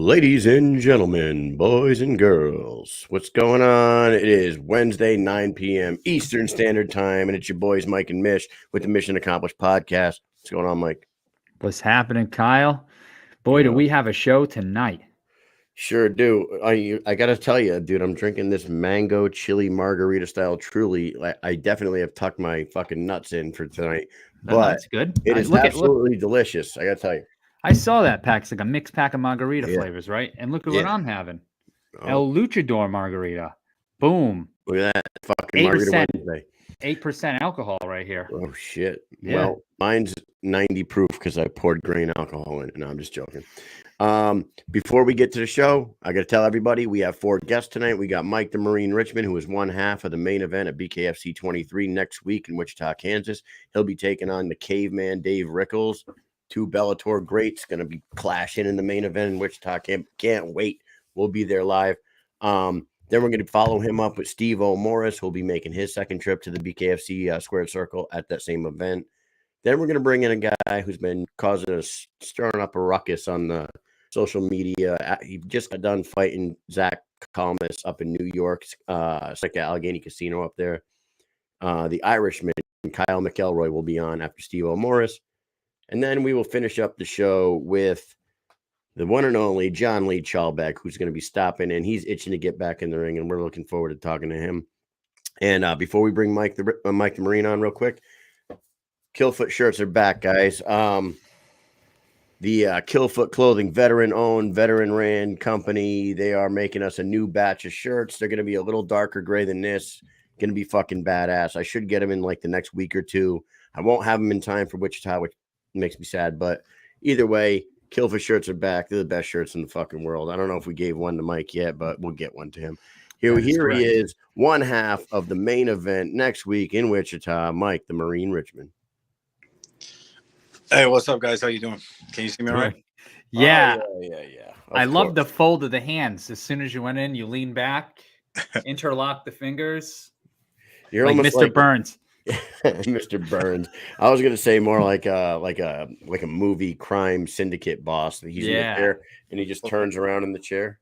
Ladies and gentlemen, boys and girls, what's going on? It is Wednesday, 9 p.m. Eastern Standard Time, and it's your boys, Mike and Mish, with the Mission Accomplished podcast. What's going on, Mike? What's happening, Kyle? Boy, do we have a show tonight. Sure do. I got to tell you, dude, I'm drinking this mango chili margarita style Truly. I definitely have tucked my fucking nuts in for tonight, but that's good. It is absolutely delicious, I got to tell you. I saw that pack. It's like a mixed pack of margarita flavors, right? And look at what I'm having. El Luchador margarita. Boom. Look at that fucking margarita Wednesday. 8% alcohol right here. Oh, shit. Yeah. Well, mine's 90 proof because I poured grain alcohol in it. No, I'm just joking. Before we get to the show, I got to tell everybody we have 4 guests tonight. We got Mike the Marine Richman, who is one half of the main event at BKFC 23 next week in Wichita, Kansas. He'll be taking on the Caveman Dave Rickels. 2 Bellator greats going to be clashing in the main event in Wichita. Can't wait. We'll be there live. Then we're going to follow him up with Stevo Morris, who'll be making his second trip to the BKFC Squared Circle at that same event. Then we're going to bring in a guy who's been stirring up a ruckus on the social media. He just got done fighting Zach Calmus up in New York. It's like Allegheny Casino up there. The Irishman, Kyle McElroy, will be on after Stevo Morris. And then we will finish up the show with the one and only John Lee Chalbeck, who's going to be stopping in. He's itching to get back in the ring, and we're looking forward to talking to him. And before we bring Mike the Marine on real quick, Killfoot shirts are back, guys. The Killfoot Clothing, veteran-owned, veteran-ran company. They are making us a new batch of shirts. They're going to be a little darker gray than this. Going to be fucking badass. I should get them in like the next week or two. I won't have them in time for Wichita, which makes me sad. But either way, Killfoot shirts are back. They're the best shirts in the fucking world. I don't know if we gave one to Mike yet, but we'll get one to him. Here he is, one half of the main event next week in Wichita, Mike the Marine Richman. Hey, what's up, guys? How you doing? Can you see me all right? Yeah. Oh, yeah. I love the fold of the hands. As soon as you went in, you lean back, interlock the fingers. You're like almost Mr. Burns. Mr. Burns. I was gonna say more like a movie crime syndicate boss. He's in the chair and he just turns around in the chair.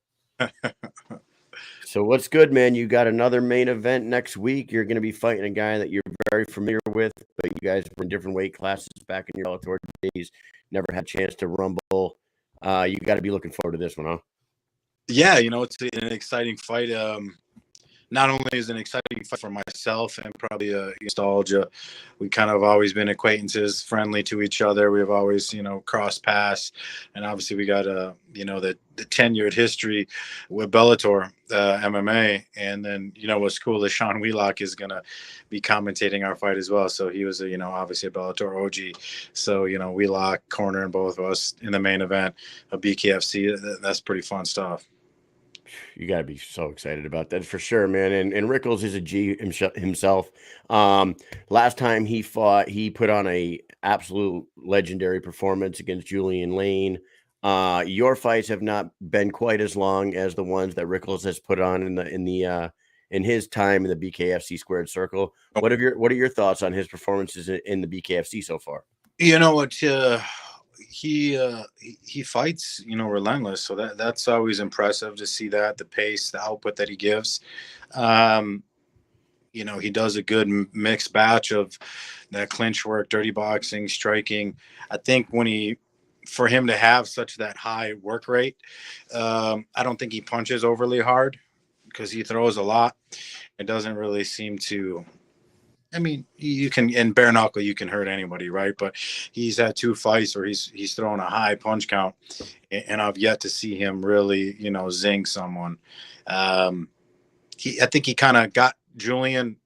So what's good, man? You got another main event next week. You're gonna be fighting a guy that you're very familiar with, but you guys were in different weight classes back in your Bellator days. Never had a chance to rumble. You got to be looking forward to this one, huh? Yeah, it's an exciting fight. Not only is it an exciting fight for myself and probably nostalgia, we kind of always been acquaintances, friendly to each other. We've always, crossed paths. And obviously we got, the 10-year history with Bellator MMA. And then, what's cool is Sean Wheelock is going to be commentating our fight as well. So he was, obviously a Bellator OG. So, Wheelock cornering both of us in the main event of BKFC. That's pretty fun stuff. You got to be so excited about that for sure, man. And Rickels is a G himself. Last time he fought, he put on a absolute legendary performance against Julian Lane. Your fights have not been quite as long as the ones that Rickels has put on in his time in the BKFC Squared Circle. What are your thoughts on his performances in the BKFC so far? You know what? He fights, relentless. So that's always impressive to see that, the pace, the output that he gives. He does a good mixed batch of that clinch work, dirty boxing, striking. I think for him to have that high work rate, I don't think he punches overly hard because he throws a lot. It doesn't really seem to. I mean, you can, in bare knuckle, you can hurt anybody, right? But he's had 2 fights where he's thrown a high punch count, and I've yet to see him really, zing someone. I think he kind of got Julian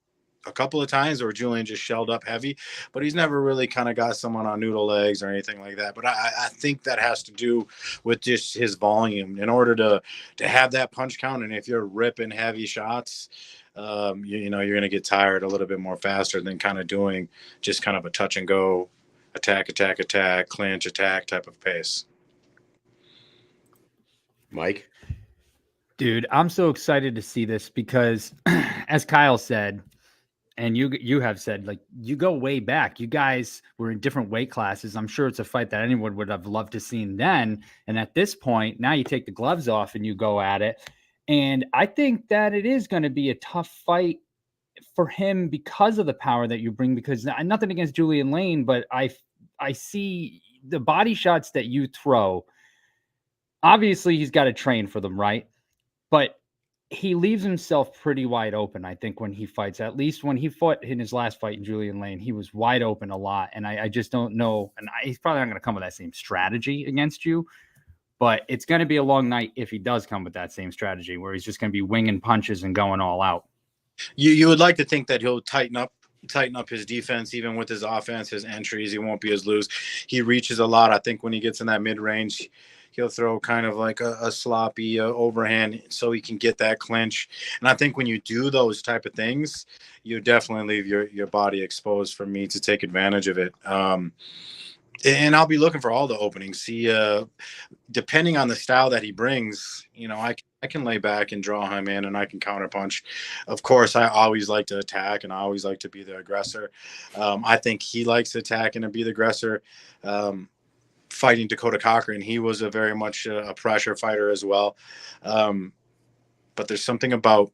a couple of times, or Julian just shelled up heavy, but he's never really kind of got someone on noodle legs or anything like that. But I think that has to do with just his volume. In order to have that punch count, and if you're ripping heavy shots, you're going to get tired a little bit more faster than kind of doing just kind of a touch and go, attack, clinch, attack type of pace. Mike? Dude, I'm so excited to see this because, as Kyle said, And you have said, like, you go way back. You guys were in different weight classes. I'm sure it's a fight that anyone would have loved to seen then. And at this point, now you take the gloves off and you go at it. And I think that it is going to be a tough fight for him because of the power that you bring. Because nothing against Julian Lane, but I see the body shots that you throw. Obviously, he's got to train for them, right? But he leaves himself pretty wide open, I think, when he fights. At least when he fought in his last fight in Julian Lane, he was wide open a lot. And I just don't know. And he's probably not going to come with that same strategy against you. But it's going to be a long night if he does come with that same strategy, where he's just going to be winging punches and going all out. You would like to think that he'll tighten up his defense, even with his offense, his entries. He won't be as loose. He reaches a lot. I think when he gets in that mid-range, he'll throw kind of like a sloppy overhand so he can get that clinch. And I think when you do those type of things, you definitely leave your body exposed for me to take advantage of it. And I'll be looking for all the openings. See, depending on the style that he brings, I can lay back and draw him in, and I can counterpunch. Of course, I always like to attack, and I always like to be the aggressor. I think he likes to attack and to be the aggressor. Fighting Dakota Cochran, he was a very much a pressure fighter as well. But there's something about,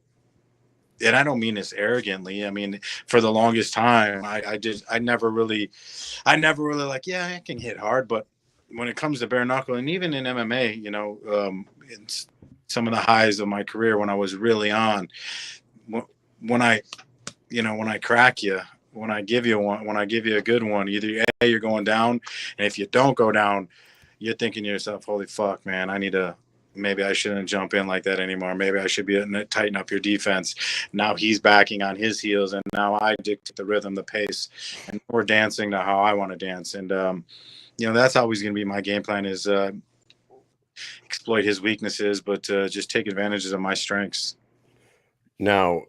and I don't mean this arrogantly. I mean, for the longest time, I never really like, yeah, I can hit hard, but when it comes to bare knuckle, and even in MMA, it's some of the highs of my career when I was really on, when I crack you, when I give you a good one, either A, you're going down, and if you don't go down, you're thinking to yourself, holy fuck, man, maybe I shouldn't jump in like that anymore. Maybe I should tighten up your defense. Now he's backing on his heels, and now I dictate the rhythm, the pace, and we're dancing to how I want to dance. And, that's always going to be my game plan, is exploit his weaknesses, but just take advantages of my strengths. Now,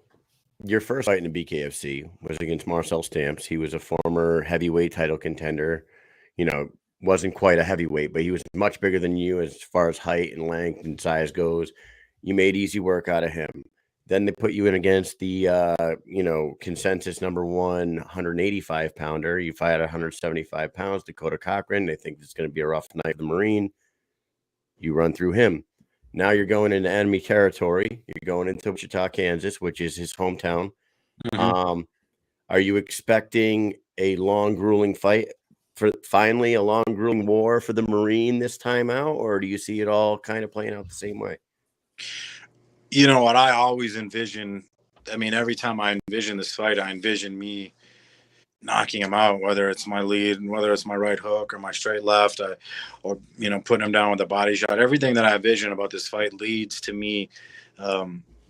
your first fight in the BKFC was against Marcel Stamps. He was a former heavyweight title contender. Wasn't quite a heavyweight, but he was much bigger than you as far as height and length and size goes. You made easy work out of him. Then they put you in against the, consensus number 185 pounder. You fight at 175 pounds, Dakota Cochran. They think it's going to be a rough night for the Marine. You run through him. Now you're going into enemy territory. You're going into Wichita, Kansas, which is his hometown. Mm-hmm. Are you expecting a long, grueling fight? Finally, a long, grueling war for the Marine this time out? Or do you see it all kind of playing out the same way? You know what I always envision? I mean, every time I envision this fight, I envision me knocking him out, whether it's my lead, whether it's my right hook or my straight left, or putting him down with a body shot. Everything that I envision about this fight leads to me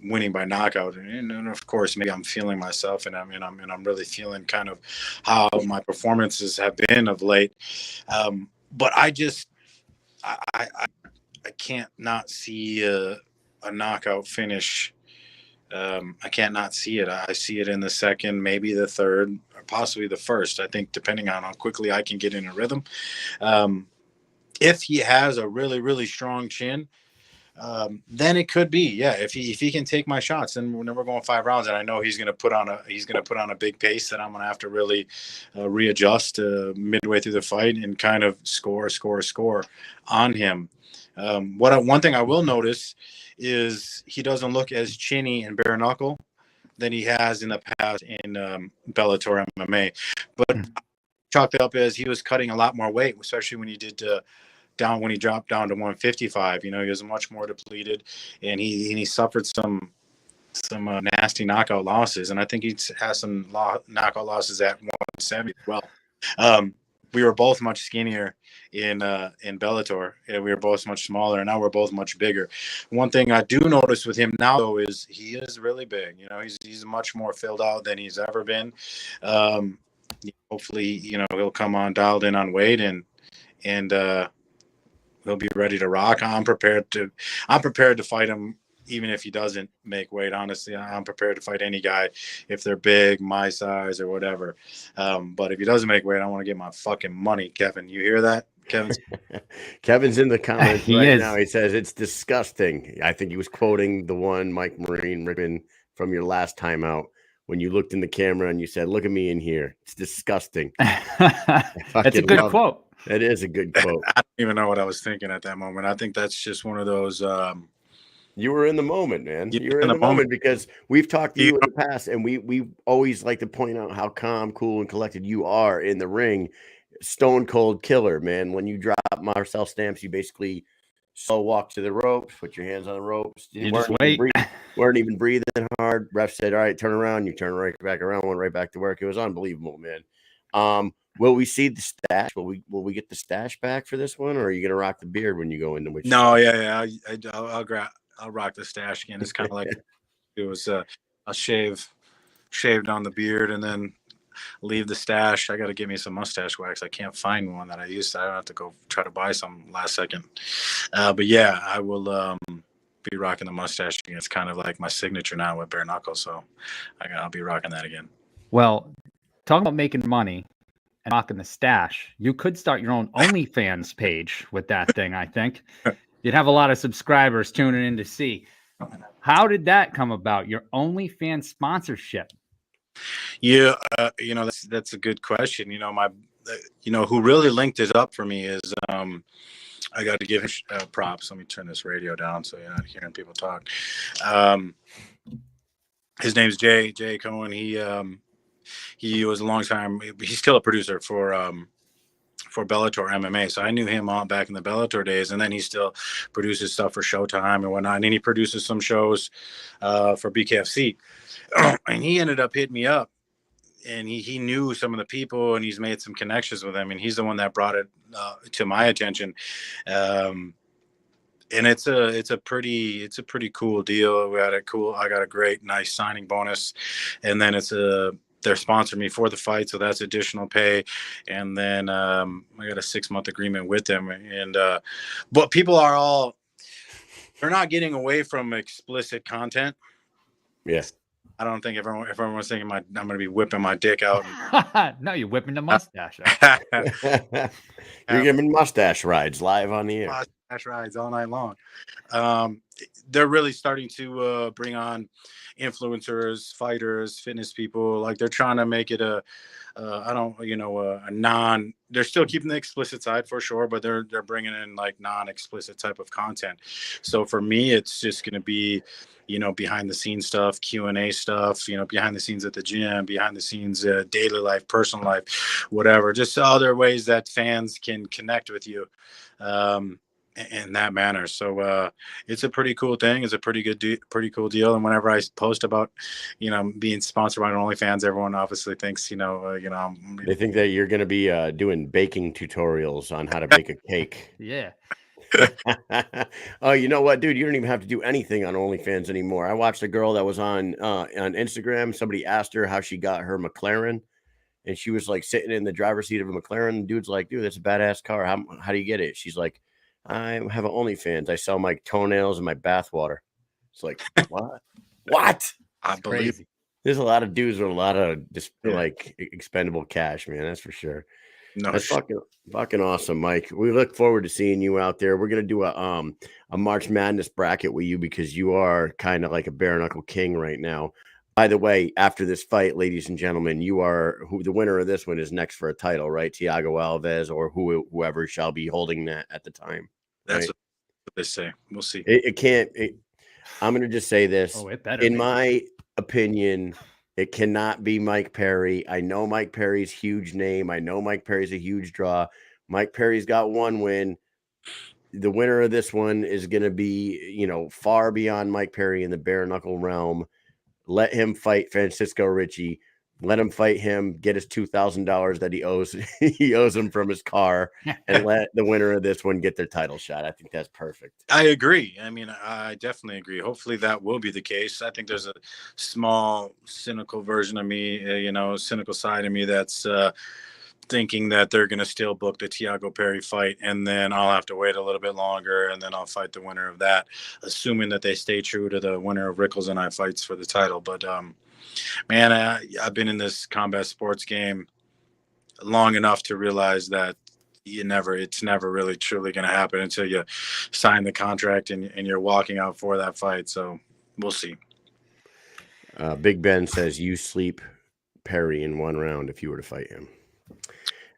winning by knockout. And of course, maybe I'm feeling myself, and I'm really feeling kind of how my performances have been of late. But I can't not see a knockout finish. I can't not see it. I see it in the second, maybe the third, or possibly the first. I think depending on how quickly I can get in a rhythm. If he has a really, really strong chin, then it could be, yeah. If he can take my shots, then we're going 5 rounds, and I know he's going to put on a big pace that I'm going to have to really readjust midway through the fight and kind of score on him. One thing I will notice is he doesn't look as chinny and bare knuckle than he has in the past in Bellator MMA. But chalked it up as he was cutting a lot more weight, especially when he did when he dropped down to 155. He was much more depleted, and he suffered some nasty knockout losses, and I think he has some knockout losses at 170 as well. We were both much skinnier in Bellator, and we were both much smaller, and now we're both much bigger. One thing I do notice with him now, though, is he is really big. He's much more filled out than he's ever been. Hopefully, he'll come on dialed in on weight, and he'll be ready to rock. I'm prepared to fight him, even if he doesn't make weight. Honestly, I'm prepared to fight any guy if they're big, my size, or whatever. But if he doesn't make weight, I want to get my fucking money, Kevin. You hear that, Kevin? Kevin's in the comments now. He says it's disgusting. I think he was quoting the one Mike Rickman from your last time out. when you looked in the camera and you said, "Look at me in here. It's disgusting." That's a good quote. That is a good quote. I don't even know what I was thinking at that moment. I think that's just one of those. You were in the moment, man. You're You were in the moment because we've talked to you in the past, and we always like to point out how calm, cool, and collected you are in the ring. Stone cold killer, man. When you drop Marcel stamps, you basically slow walk to the ropes, put your hands on the ropes. You just wait. Weren't even breathing hard. Ref said, "All right, turn around." You turn right back around, went right back to work. It was unbelievable, man. Will we see the stash? Will we get the stash back for this one, or are you gonna rock the beard when you go into Wichita? No, yeah. I'll rock the stash again. It's kind of like it was a shave down the beard and then leave the stash. I got to give me some mustache wax. I can't find one that I used to. I don't have to go try to buy some last second. But yeah, I will be rocking the mustache again. It's kind of like my signature now with bare knuckles. So I'll be rocking that again. Well, talking about making money and rocking the stash, you could start your own OnlyFans page with that thing, I think. You'd have a lot of subscribers tuning in to see. How did that come about? Your OnlyFans sponsorship? Yeah, that's a good question. Who really linked it up for me is I got to give him props. Let me turn this radio down so you're not hearing people talk. His name's Jay Cohen. He was a long time. He's still a producer for Bellator MMA. So I knew him all back in the Bellator days, and then he still produces stuff for Showtime and whatnot. And then he produces some shows for BKFC. And he ended up hitting me up, and he knew some of the people, and he's made some connections with them, and he's the one that brought it to my attention. And it's a pretty cool deal. I got a great, nice signing bonus, and then they're sponsoring me for the fight, so that's additional pay. And then I got a 6-month agreement with them. And but people they're not getting away from explicit content. Yes. I don't think everyone's thinking I'm going to be whipping my dick out. No, you're whipping the mustache. You're giving mustache rides live on the air. Mustache rides all night long. They're really starting to bring on influencers, fighters, fitness people. Like they're trying to make it a non. They're still keeping the explicit side for sure, but they're bringing in like non-explicit type of content. So for me, it's just going to be, behind the scenes stuff, Q&A stuff, behind the scenes at the gym, behind the scenes, daily life, personal life, whatever, just other ways that fans can connect with you in that manner. So it's a pretty cool thing. It's a pretty cool deal. And whenever I post about, being sponsored by OnlyFans, everyone obviously thinks, they think that you're going to be doing baking tutorials on how to bake a cake. Yeah. Oh, you know what, dude? You don't even have to do anything on OnlyFans anymore. I watched a girl that was on Instagram. Somebody asked her how she got her McLaren, and she was like sitting in the driver's seat of a McLaren. The dude's like, "Dude, that's a badass car. How do you get it?" She's like, "I have an OnlyFans. I sell my toenails and my bathwater." It's like, what? What? I believe there's a lot of dudes with a lot of like expendable cash, man. That's for sure. No, that's fucking awesome, Mike. We look forward to seeing you out there. We're gonna do a March Madness bracket with you because you are kind of like a bare knuckle king right now. By the way, after this fight, ladies and gentlemen, the winner of this one is next for a title, right? Thiago Alves or whoever shall be holding that at the time. That's what they say. We'll see. I'm gonna just say this. Oh, it better in be. My opinion. It cannot be Mike Perry. I know Mike Perry's huge name. I know Mike Perry's a huge draw. Mike Perry's got one win. The winner of this one is going to be, far beyond Mike Perry in the bare knuckle realm. Let him fight Francisco Ricci. Let him fight him, get his $2,000 that he owes him from his car, and let the winner of this one get their title shot. I think that's perfect. I agree. I mean, I definitely agree. Hopefully that will be the case. I think there's a small cynical version of me, cynical side of me that's thinking that they're going to still book the Thiago Perry fight, and then I'll have to wait a little bit longer, and then I'll fight the winner of that, assuming that they stay true to the winner of Rickels and I fights for the title. But man, I've been in this combat sports game long enough to realize that it's never really truly going to happen until you sign the contract and you're walking out for that fight. So we'll see. Big Ben says you sleep Perry in 1 round if you were to fight him.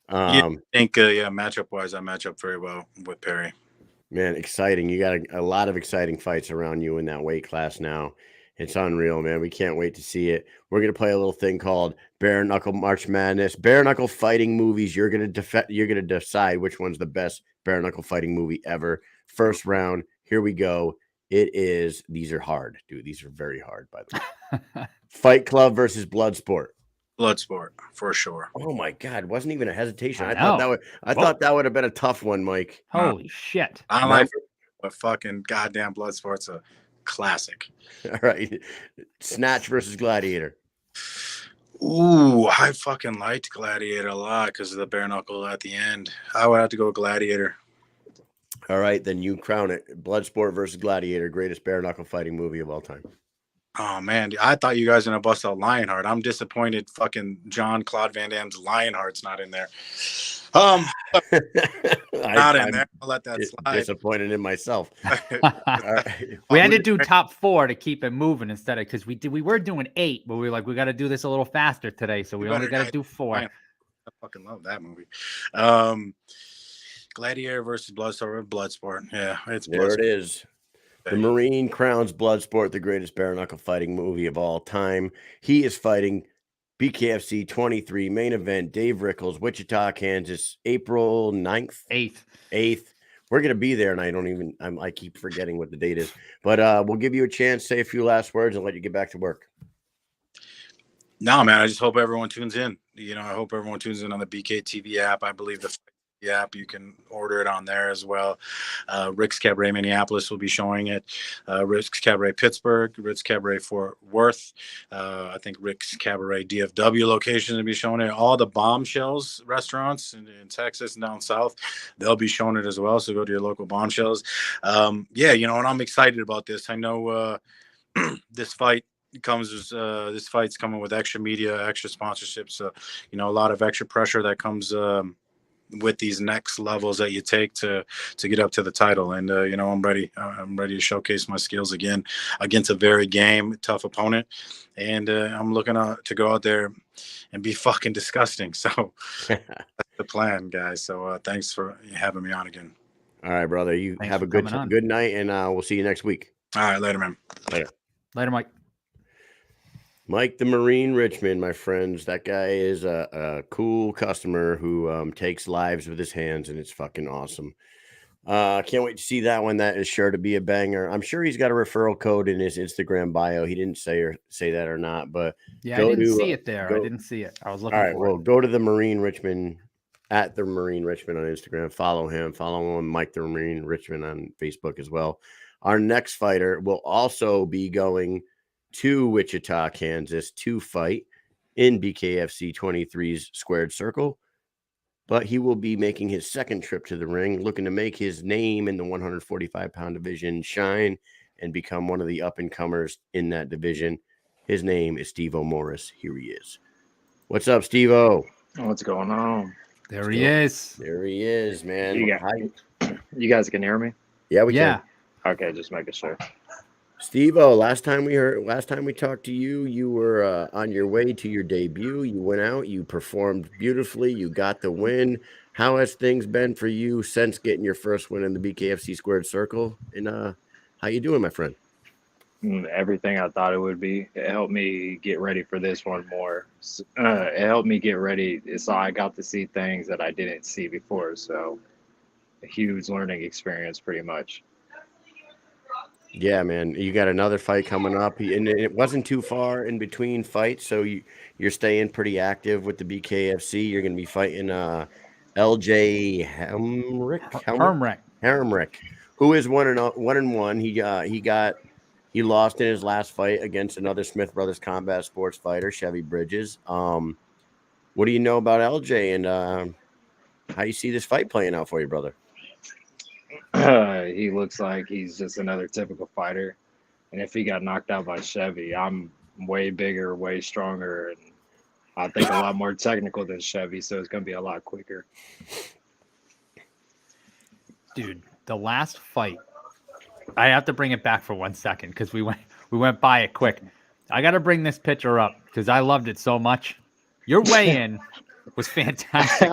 I think, matchup wise, I match up very well with Perry. Man, exciting. You got a lot of exciting fights around you in that weight class now. It's unreal, man. We can't wait to see it. We're going to play a little thing called Bare Knuckle March Madness. Bare Knuckle fighting movies. You're going to decide which one's the best bare knuckle fighting movie ever. First round. Here we go. These are hard, dude. These are very hard, by the way. Fight Club versus Bloodsport. Bloodsport, for sure. Oh my God. Wasn't even a hesitation. I Whoa. thought that would have been a tough one, Mike. Holy shit. I like it, but fucking goddamn Bloodsport's a classic. All right. Snatch versus Gladiator. Ooh, I fucking liked Gladiator a lot because of the bare knuckle at the end. I would have to go with Gladiator. All right, then you crown it. Bloodsport versus Gladiator, greatest bare knuckle fighting movie of all time. Oh man, I thought you guys were gonna bust out Lionheart. I'm disappointed. Fucking Jean-Claude Van Damme's Lionheart's not in there. Not in there. I'll let that slide. Disappointed in myself. Right. We had to do top 4 to keep it moving instead of because we were doing 8, but we were like we got to do this a little faster today, so we only got to do 4. I fucking love that movie. Gladiator versus Bloodsport. Yeah, it's there. It is. The Marine crowns Bloodsport the greatest bare knuckle fighting movie of all time. He is fighting BKFC 23 main event, Dave Rickels, Wichita, Kansas, April 9th. 8th. We're going to be there, and I keep forgetting what the date is. But we'll give you a chance, say a few last words, and let you get back to work. No, man, I just hope everyone tunes in. I hope everyone tunes in on the BK TV app. I believe the app, you can order it on there as well. Rick's Cabaret Minneapolis will be showing it. Rick's Cabaret Pittsburgh, Rick's Cabaret Fort Worth. I think Rick's Cabaret DFW location will be showing it. All the Bombshells restaurants in Texas and down south, they'll be showing it as well. So go to your local Bombshells. And I'm excited about this. I know this fight's coming with extra media, extra sponsorships. So, a lot of extra pressure that comes with these next levels that you take to get up to the title. And, I'm ready. I'm ready to showcase my skills again against a very tough opponent. And I'm looking to go out there and be fucking disgusting. So that's the plan, guys. So thanks for having me on again. All right, brother. You have a good night, and we'll see you next week. All right. Later, man. Later, Mike. Mike the Marine Richman, my friends. That guy is a cool customer who takes lives with his hands, and it's fucking awesome. Can't wait to see that one. That is sure to be a banger. I'm sure he's got a referral code in his Instagram bio. He didn't say that or not, but yeah, I didn't see it there. I didn't see it. I was looking. All right, for well, it. Go to the Marine Richman at the Marine Richman on Instagram. Follow him. Follow him, Mike the Marine Richman on Facebook as well. Our next fighter will also be going to Wichita, Kansas to fight in BKFC 23's squared circle, but he will be making his second trip to the ring, looking to make his name in the 145-pound division shine and become one of the up-and-comers in that division. His name is Stevo Morris. Here he is. What's up, Stevo? What's going on? There he is. There he is, man. You guys can hear me? Yeah, we can. Okay, just making sure. Stevo, last time we talked to you, you were on your way to your debut. You went out, you performed beautifully, you got the win. How has things been for you since getting your first win in the BKFC squared circle? And how you doing, my friend? Everything I thought it would be. It helped me get ready for this one more. It helped me get ready, so I got to see things that I didn't see before. So, a huge learning experience, pretty much. Yeah, man, you got another fight coming up, and it wasn't too far in between fights, so you're staying pretty active with the BKFC. You're going to be fighting LJ Hermreck, who is 1-1. He lost in his last fight against another Smith Brothers Combat Sports fighter, Chevy Bridges. What do you know about LJ, and how you see this fight playing out for you, brother? He looks like he's just another typical fighter. And if he got knocked out by Chevy, I'm way bigger, way stronger, and I think a lot more technical than Chevy, so it's going to be a lot quicker. Dude, the last fight, I have to bring it back for 1 second because we went by it quick. I got to bring this picture up because I loved it so much. Your weigh-in was fantastic.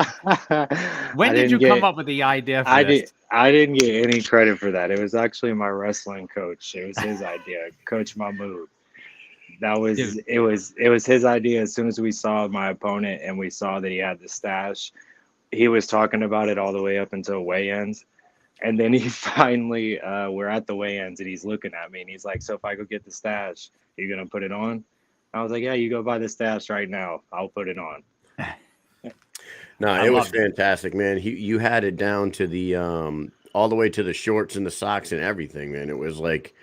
When did you come up with the idea for this? I didn't get any credit for that. It was actually my wrestling coach. It was his idea, Coach Mahmood. That was Dude. it was his idea. As soon as we saw my opponent and we saw that he had the stash, he was talking about it all the way up until weigh-ins. And then he finally, we're at the weigh-ins and he's looking at me and he's like, so if I go get the stash, are you going to put it on? I was like, yeah, you go buy the stash right now. I'll put it on. No, it was fantastic, man. You had it down to the all the way to the shorts and the socks and everything, man. It was like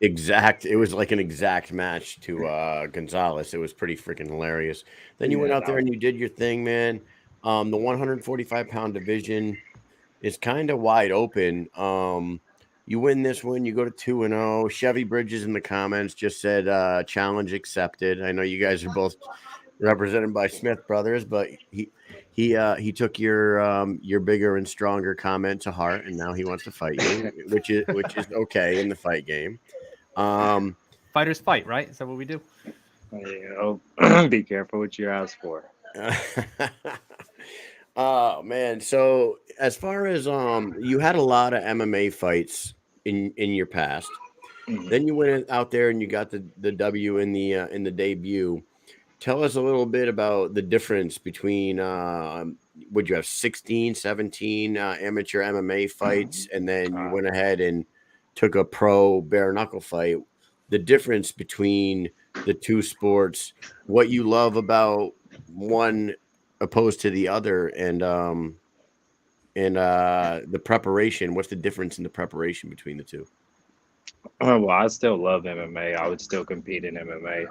exact. It was like an exact match to Gonzalez. It was pretty freaking hilarious. Then you went out there and you did your thing, man. The 145-pound division is kind of wide open. You win this one, you go to 2-0. Chevy Bridges in the comments just said challenge accepted. I know you guys are both represented by Smith Brothers, but he took your bigger and stronger comment to heart, and now he wants to fight you, which is okay in the fight game. Fighters fight, right? Is that what we do? Be careful what you ask for. Oh man, so as far as you had a lot of MMA fights in your past. Mm-hmm. Then you went out there and you got the W in the debut. Tell us a little bit about the difference between would you have 16, 17 amateur MMA fights, and then you went ahead and took a pro bare knuckle fight. The difference between the two sports, what you love about one opposed to the other, and the preparation. What's the difference in the preparation between the two? Well, I still love MMA. I would still compete in MMA,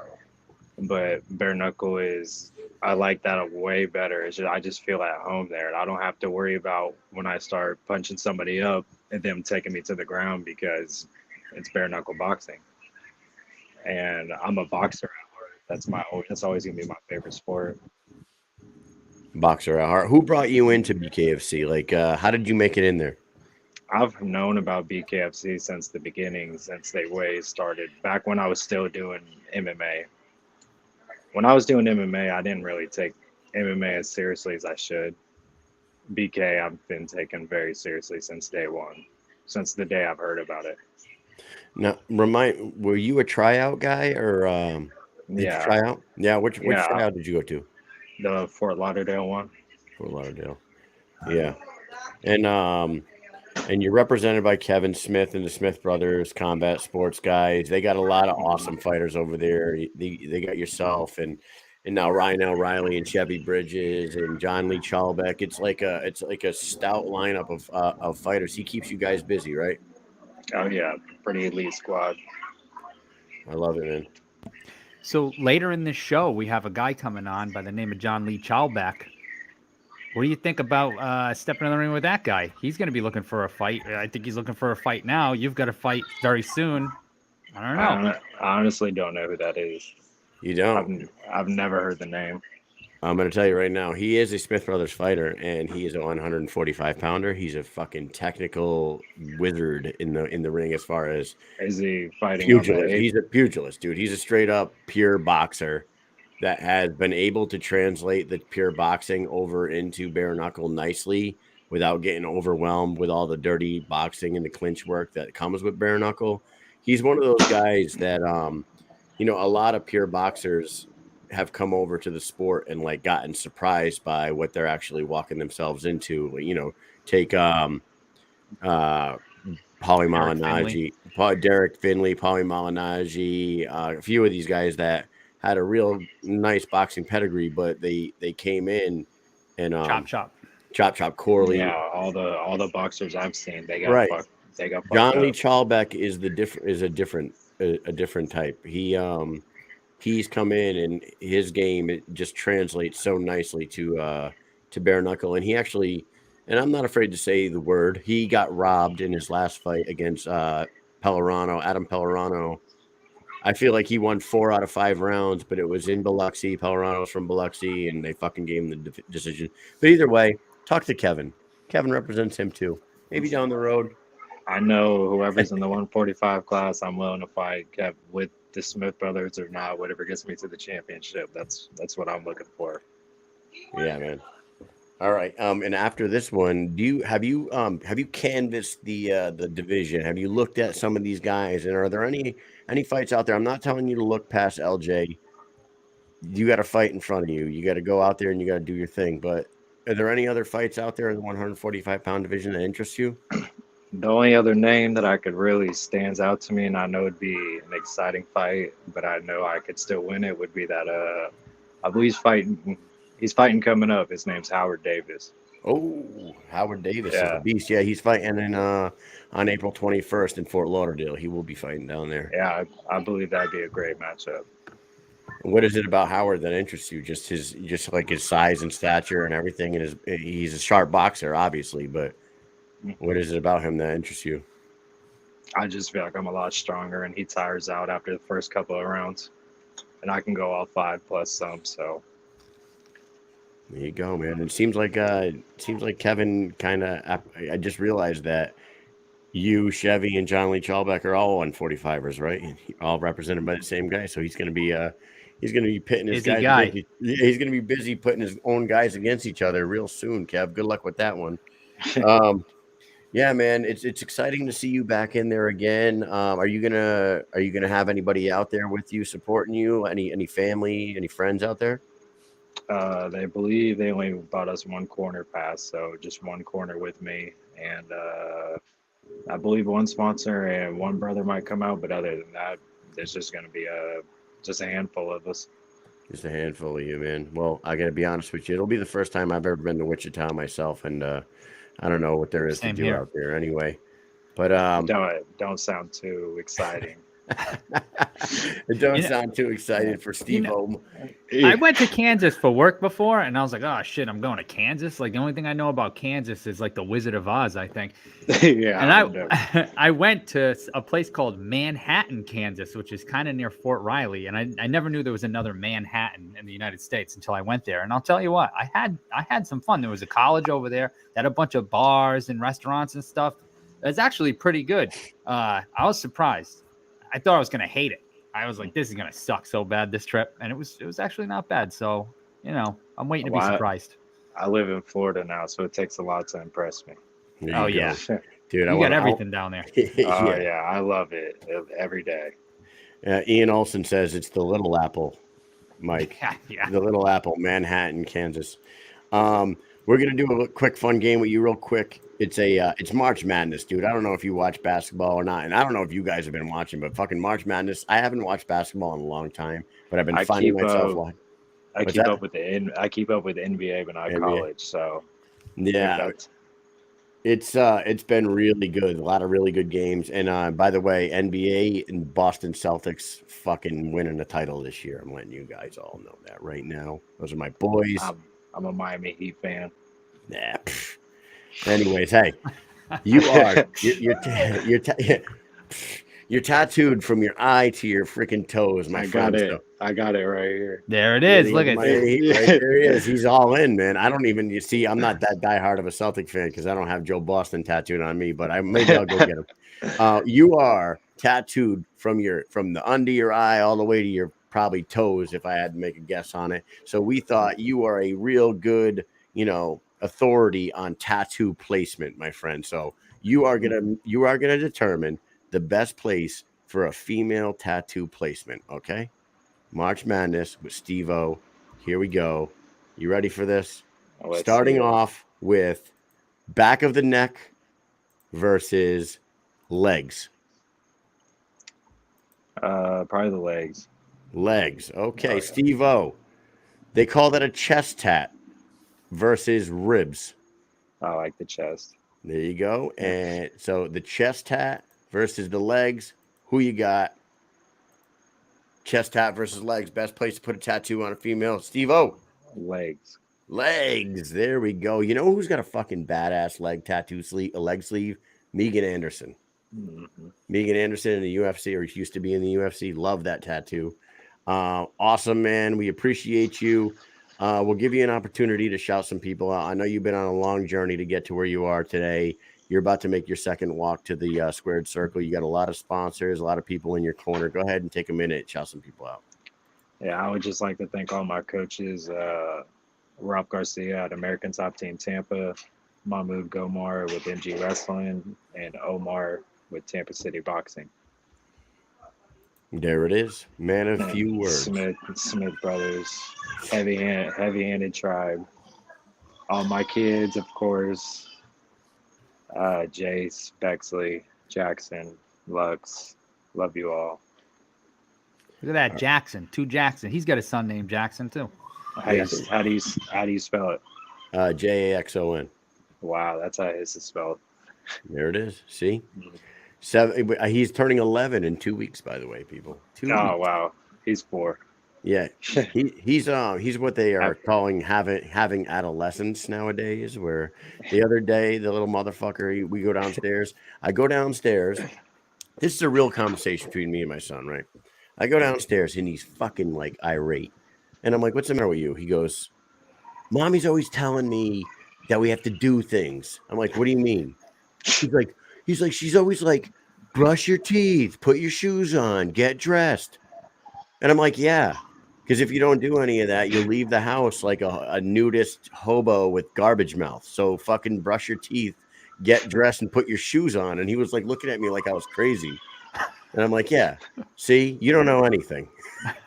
but bare knuckle I like that way better. I just feel at home there, and I don't have to worry about when I start punching somebody up and them taking me to the ground because it's bare knuckle boxing. And I'm a boxer at heart. That's always gonna be my favorite sport. Boxer at heart. Who brought you into BKFC? Like, how did you make it in there? I've known about BKFC since the beginning, since they started back when I was still doing MMA. When I was doing MMA, I didn't really take MMA as seriously as I should. BK, I've been taken very seriously since day one, since the day I've heard about it. Now, were you a tryout guy or did you try out? Yeah, which tryout did you go to? The Fort Lauderdale one. Fort Lauderdale. Yeah. And you're represented by Kevin Smith and the Smith Brothers, Combat Sports guys. They got a lot of awesome fighters over there. They got yourself and now Ryan O'Reilly and Chevy Bridges and John Lee Chalbeck. It's like a stout lineup of fighters. He keeps you guys busy, right? Oh yeah, pretty elite squad. I love it, man. So later in this show, we have a guy coming on by the name of John Lee Chalbeck. What do you think about stepping in the ring with that guy? He's going to be looking for a fight. I think he's looking for a fight now. You've got a fight very soon. I don't know. I honestly don't know who that is. You don't? I've never heard the name. I'm going to tell you right now, he is a Smith Brothers fighter, and he is a 145-pounder. He's a fucking technical wizard in the ring as far as is he fighting pugilist. He's a pugilist, dude. He's a straight up pure boxer that has been able to translate the pure boxing over into bare knuckle nicely without getting overwhelmed with all the dirty boxing and the clinch work that comes with bare knuckle. He's one of those guys that, a lot of pure boxers have come over to the sport and like gotten surprised by what they're actually walking themselves into. Take Paulie Malignaggi, Derek Finley, Paulie Malignaggi, a few of these guys that had a real nice boxing pedigree, but they came in and chop Corley. Yeah, all the boxers I've seen, they got right. They got John Lee Chalbeck is a different type. He's come in and his game, it just translates so nicely to bare knuckle. And he actually, and I'm not afraid to say the word, he got robbed in his last fight against Adam Pellerano. I feel like he won 4 out of 5 rounds, but it was in Biloxi. Pellerano's from Biloxi, and they fucking gave him the decision. But either way, talk to Kevin. Kevin represents him too. Maybe down the road. I know whoever's in the 145 class, I'm willing to fight with the Smith brothers or not, whatever gets me to the championship, that's what I'm looking for. Yeah, man. All right. And after this one, have you canvassed the division? Have you looked at some of these guys? And are there any fights out there? I'm not telling you to look past LJ. You got a fight in front of you. You got to go out there and you got to do your thing. But are there any other fights out there in the 145-pound division that interest you? The only other name that I could really stands out to me, and I know it'd be an exciting fight, but I know I could still win it, would be that I believe he's fighting coming up. His name's Howard Davis. Oh, Howard Davis is Yeah. a beast. Yeah, he's fighting on April 21st in Fort Lauderdale. He will be fighting down there. Yeah, I believe that'd be a great matchup. What is it about Howard that interests you? Just his size and stature and everything, and he's a sharp boxer, obviously. But what is it about him that interests you? I just feel like I'm a lot stronger, and he tires out after the first couple of rounds, and I can go all 5 plus some. So there you go, man. It seems like Kevin kind of. I just realized that you, Chevy, and John Lee Chalbeck are all 145ers, right? All represented by the same guy. So he's going to be pitting his Busy guys. guy. He's going to be busy putting his own guys against each other real soon, Kev. Good luck with that one. Yeah, man, it's exciting to see you back in there again. Are you gonna have anybody out there with you supporting you? Any family, any friends out there? they believe they only bought us 1 corner pass, so just 1 corner with me, and I believe 1 sponsor and 1 brother might come out, but other than that, there's just going to be just a handful of us. Just a handful of you, man. Well, I gotta be honest with you. It'll be the first time I've ever been to Wichita myself, and I don't know what there is Same to do here. out there anyway. But Don't sound too exciting. it don't sound too excited for Stevo. I went to Kansas for work before, and I was like, "Oh shit, I'm going to Kansas." Like the only thing I know about Kansas is like the Wizard of Oz, I think. Yeah, And I went to a place called Manhattan, Kansas, which is kind of near Fort Riley, and I never knew there was another Manhattan in the United States until I went there. And I'll tell you what, I had some fun. There was a college over there that had a bunch of bars and restaurants and stuff. It's actually pretty good. I was surprised. I thought I was gonna hate it. I was like, this is gonna suck so bad this trip, and it was actually not bad. So I'm waiting to be surprised. I live in Florida now, so it takes a lot to impress me. Oh yeah, dude, you got everything down there. Oh yeah, I love it every day. Ian Olson says it's the Little Apple, Mike. Yeah. The Little Apple, Manhattan, Kansas. We're gonna do a quick fun game with you real quick. It's March Madness, dude. I don't know if you watch basketball or not, and I don't know if you guys have been watching, but fucking March Madness. I haven't watched basketball in a long time, but I've been finding myself watching. I keep up with the NBA when I college, so yeah. It's been really good. A lot of really good games. And by the way, NBA and Boston Celtics fucking winning the title this year. I'm letting you guys all know that right now. Those are my boys. I'm a Miami Heat fan. Nah. Anyways, hey, you are you're tattooed from your eye to your freaking toes, my friend. I got it right here. There it is. Look at right there he is. He's all in, man. I don't even I'm not that diehard of a Celtic fan because I don't have Joe Boston tattooed on me, but maybe I'll go get him. You are tattooed from the under your eye all the way to your probably toes, if I had to make a guess on it. So we thought you are a real good, authority on tattoo placement, my friend. So you are gonna determine the best place for a female tattoo placement. Okay, March Madness with Stevo. Here we go. You ready for this? Starting off with back of the neck versus legs. Probably the legs. Legs. Okay, Oh, yeah. Stevo. They call that a chest tat versus ribs. I like the chest. There you go. And so the chest tat versus the legs. Who you got? Chest tat versus legs. Best place to put a tattoo on a female. Stevo. Legs. Legs. There we go. You know who's got a fucking badass leg tattoo sleeve? A leg sleeve? Megan Anderson. Mm-hmm. Megan Anderson in the UFC, or used to be in the UFC. Love that tattoo. Awesome, man. We appreciate you. We'll give you an opportunity to shout some people out. I know you've been on a long journey to get to where you are today. You're about to make your second walk to the squared circle. You got a lot of sponsors, a lot of people in your corner. Go ahead and take a minute and shout some people out. Yeah, I would just like to thank all my coaches, Rob Garcia at American Top Team Tampa, Mahmoud Gomar with MG Wrestling, and Omar with Tampa City Boxing. There it is. Man of And few words. Smith Brothers, heavy-handed tribe. All my kids, of course, Jace, Bexley, Jackson, Lux. Love you all. Look at that, Jackson. Jackson. He's got a son named Jackson too. How do you spell it? Jaxon. Wow, that's how it's spelled. There it is. See? 7. He's turning 11 in 2 weeks, by the way, people. 2 weeks. Oh wow, he's 4. Yeah, he's what they are calling having adolescence nowadays. Where the other day, the little motherfucker, we go downstairs. I go downstairs. This is a real conversation between me and my son, right? I go downstairs and he's fucking like irate, and I'm like, "What's the matter with you?" He goes, "Mommy's always telling me that we have to do things." I'm like, "What do you mean?" He's like, she's always like, "Brush your teeth, put your shoes on, get dressed," and I'm like, "Yeah." Because if you don't do any of that, you'll leave the house like a nudist hobo with garbage mouth. So fucking brush your teeth, get dressed, and put your shoes on. And he was like looking at me like I was crazy. And I'm like, yeah, see, you don't know anything.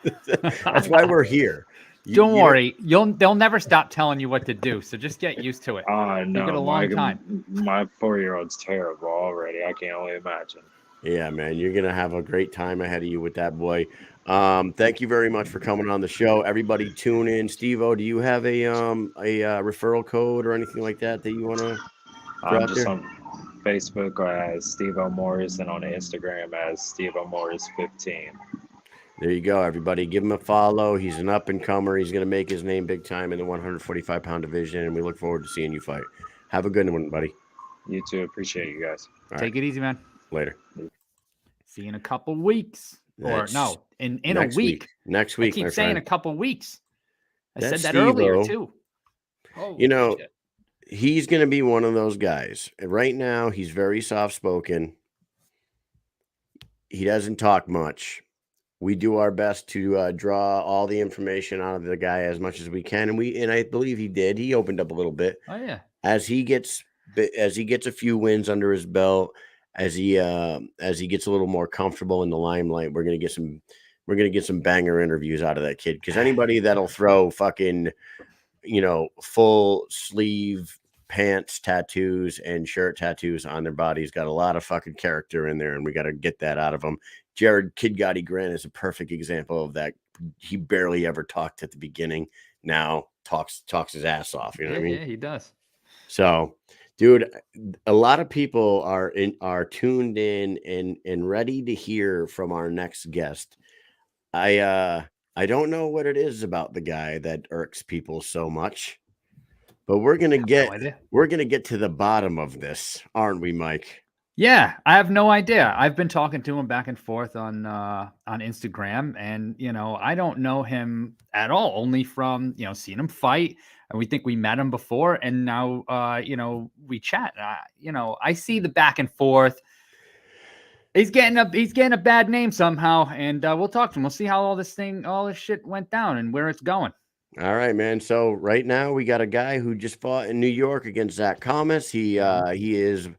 That's why we're here. Don't worry. They'll never stop telling you what to do. So just get used to it. Oh no, You've got a long time. My 4-year-old's terrible already. I can only imagine. Yeah, man, you're gonna have a great time ahead of you with that boy. Thank you very much for coming on the show. Everybody tune in. Stevo, do you have a referral code or anything like that you want to throw out just there? on Facebook as Stevo Morris and on Instagram as Stevo Morris 15. There you go, everybody. Give him a follow. He's an up-and-comer. He's going to make his name big time in the 145-pound division, and we look forward to seeing you fight. Have a good one, buddy. You too. Appreciate you guys. Take it easy, man. Later. See you in a couple weeks. In a week. Next week. I keep saying a couple weeks. I said that Stevo, earlier too. Shit. He's going to be one of those guys. Right now, he's very soft-spoken. He doesn't talk much. We do our best to draw all the information out of the guy as much as we can, and I believe he did. He opened up a little bit. Oh yeah. As he gets a few wins under his belt, as he gets a little more comfortable in the limelight, we're gonna get some banger interviews out of that kid. Because anybody that'll throw fucking, full sleeve pants tattoos and shirt tattoos on their bodies got a lot of fucking character in there, and we got to get that out of them. Jared Kid Gotti Grant is a perfect example of that. He barely ever talked at the beginning. Now talks his ass off. You know what I mean? Yeah, he does. So, dude, a lot of people are tuned in and ready to hear from our next guest. I don't know what it is about the guy that irks people so much, but we're gonna get to the bottom of this, aren't we, Mike? Yeah, I have no idea. I've been talking to him back and forth on Instagram, and I don't know him at all. Only from seeing him fight, and we think we met him before, and now we chat. I see the back and forth. He's getting a bad name somehow, and we'll talk to him. We'll see how all this shit went down and where it's going. All right, man. So right now we got a guy who just fought in New York against Zach Comas. He is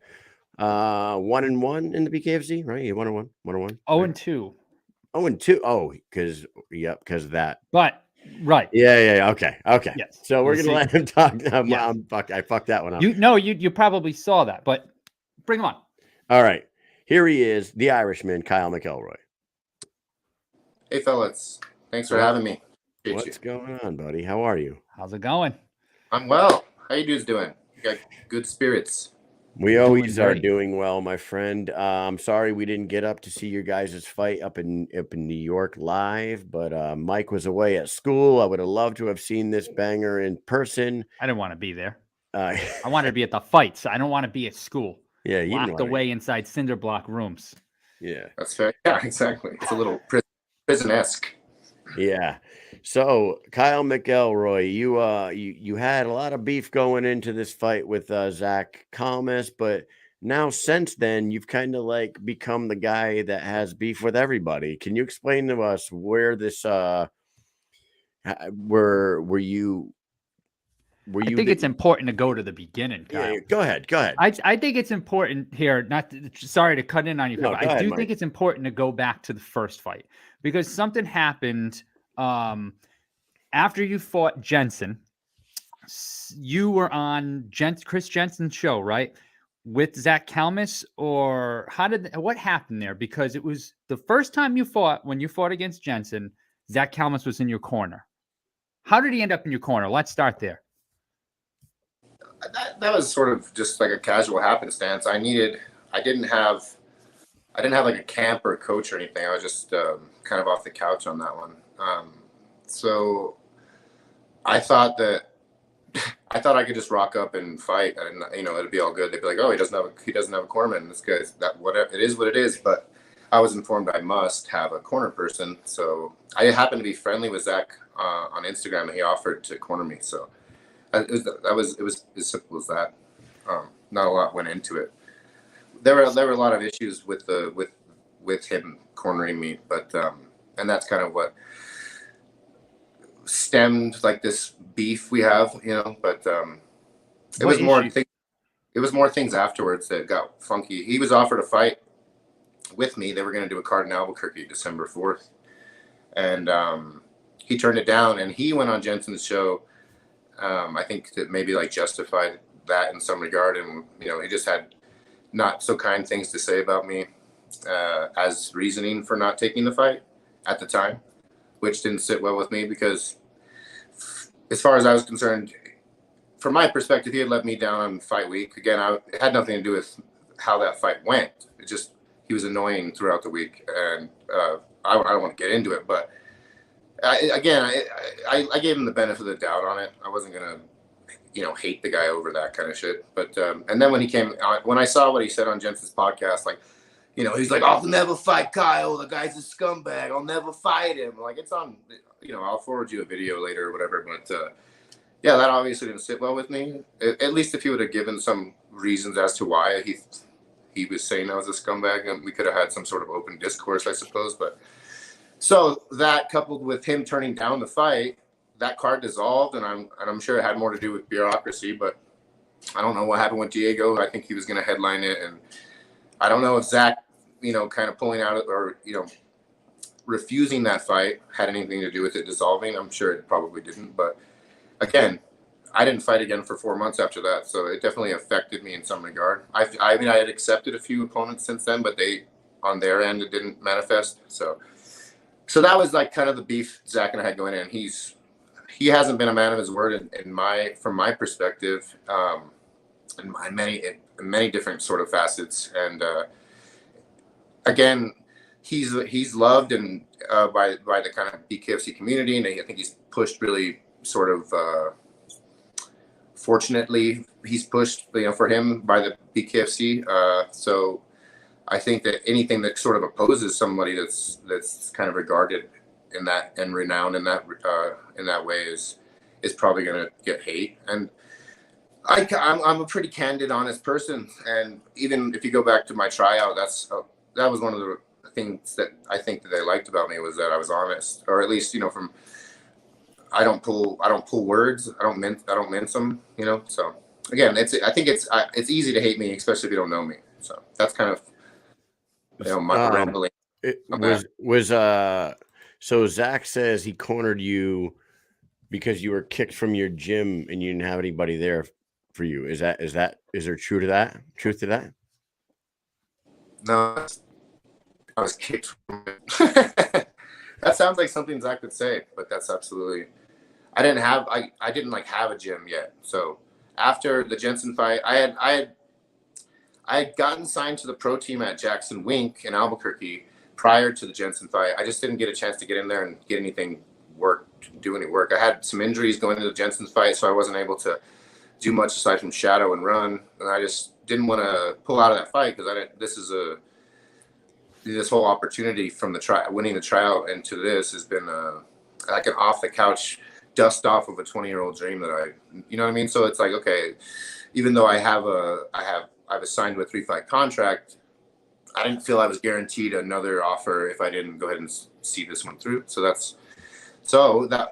1-1 in the BKFC, right? 1-1, 1-1. 0-2. 0-2. Oh, because of that. But right. Yeah. Okay. Yes. So we're gonna let him talk. Yes. I fucked that one up. You probably saw that, but bring him on. All right. Here he is, the Irishman, Kyle McElroy. Hey, fellas. Thanks for having me. What's going on, buddy? How are you? How's it going? I'm well. How you dudes doing? You got good spirits. We always are doing well, my friend. I'm sorry we didn't get up to see your guys' fight up in New York live, but Mike was away at school. I would have loved to have seen this banger in person. I didn't want to be there. I wanted to be at the fights. I don't want to be at school. Yeah, you locked away inside cinder block rooms. Yeah, that's fair. Yeah, exactly. It's a little prison-esque. Yeah. So Kyle McElroy, you had a lot of beef going into this fight with Zach Comas, but now since then you've kind of like become the guy that has beef with everybody. Can you explain to us where this were you I think it's important to go to the beginning, Kyle. Yeah, go ahead. I think it's important here, sorry to cut in on you, No, but go I ahead, do Mike. think it's important to go back to the first fight because something happened after you fought Jensen. You were on Chris Jensen's show, right? With Zach Kalmus, or what happened there? Because it was the first time when you fought against Jensen, Zach Kalmus was in your corner. How did he end up in your corner? Let's start there. That was sort of just like a casual happenstance. I didn't have like a camp or a coach or anything. I was just kind of off the couch on that one. So I thought I could just rock up and fight, and it'd be all good. They'd be like, "Oh, he doesn't have a cornerman. This guy's that whatever. It is what it is." But I was informed I must have a corner person. So I happened to be friendly with Zach on Instagram, and he offered to corner me. So it was as simple as that. Not a lot went into it. There were a lot of issues with him cornering me, but and that's kind of what stemmed like this beef we have, But it was more things afterwards that got funky. He was offered a fight with me. They were going to do a card in Albuquerque December 4th, and he turned it down. And he went on Jensen's show. I think that maybe like justified that in some regard, and he just had not so kind things to say about me as reasoning for not taking the fight at the time, which didn't sit well with me because as far as I was concerned, from my perspective, he had let me down on fight week. Again, it had nothing to do with how that fight went. It just, he was annoying throughout the week, and I don't want to get into it, but I gave him the benefit of the doubt on it. I wasn't going to, hate the guy over that kind of shit. But, and then when he came on, when I saw what he said on Jensen's podcast, like, he's like, "I'll never fight Kyle. The guy's a scumbag. I'll never fight him." Like, it's on, I'll forward you a video later or whatever. But yeah, that obviously didn't sit well with me. At least if he would have given some reasons as to why he was saying I was a scumbag, and we could have had some sort of open discourse, I suppose. But so that coupled with him turning down the fight, that card dissolved, and I'm sure it had more to do with bureaucracy. But I don't know what happened with Diego. I think he was going to headline it, and I don't know if Zach, kind of pulling out or, refusing that fight had anything to do with it dissolving. I'm sure it probably didn't. But again, I didn't fight again for 4 months after that. So it definitely affected me in some regard. I had accepted a few opponents since then, but they, on their end, it didn't manifest. So that was like kind of the beef Zach and I had going in. He hasn't been a man of his word from my perspective, in many different sort of facets. And, again, he's loved and by the kind of BKFC community, and I think he's pushed really sort of fortunately he's pushed for him by the BKFC. So I think that anything that sort of opposes somebody that's kind of regarded in that and renowned in that way is probably going to get hate. And I'm a pretty candid, honest person, and even if you go back to my tryout, that was one of the things that I think that they liked about me, was that I was honest, or at least from I don't pull words, I don't mince them, So again, I think it's easy to hate me, especially if you don't know me. So that's kind of my rambling. So Zach says he cornered you because you were kicked from your gym and you didn't have anybody there for you. Is there truth to that? No, I was kicked from it. That sounds like something Zach would say, but that's absolutely. I didn't have a gym yet. So after the Jensen fight, I had gotten signed to the pro team at Jackson Wink in Albuquerque prior to the Jensen fight. I just didn't get a chance to get in there and get do any work. I had some injuries going into the Jensen fight, so I wasn't able to do much aside from shadow and run. And I just didn't want to pull out of that fight because this whole opportunity from winning the tryout into this has been like an off the couch dust off of a 20-year-old dream that you know what I mean? So it's like, okay, even though I I was signed to a 3-fight contract. I didn't feel I was guaranteed another offer if I didn't go ahead and see this one through. I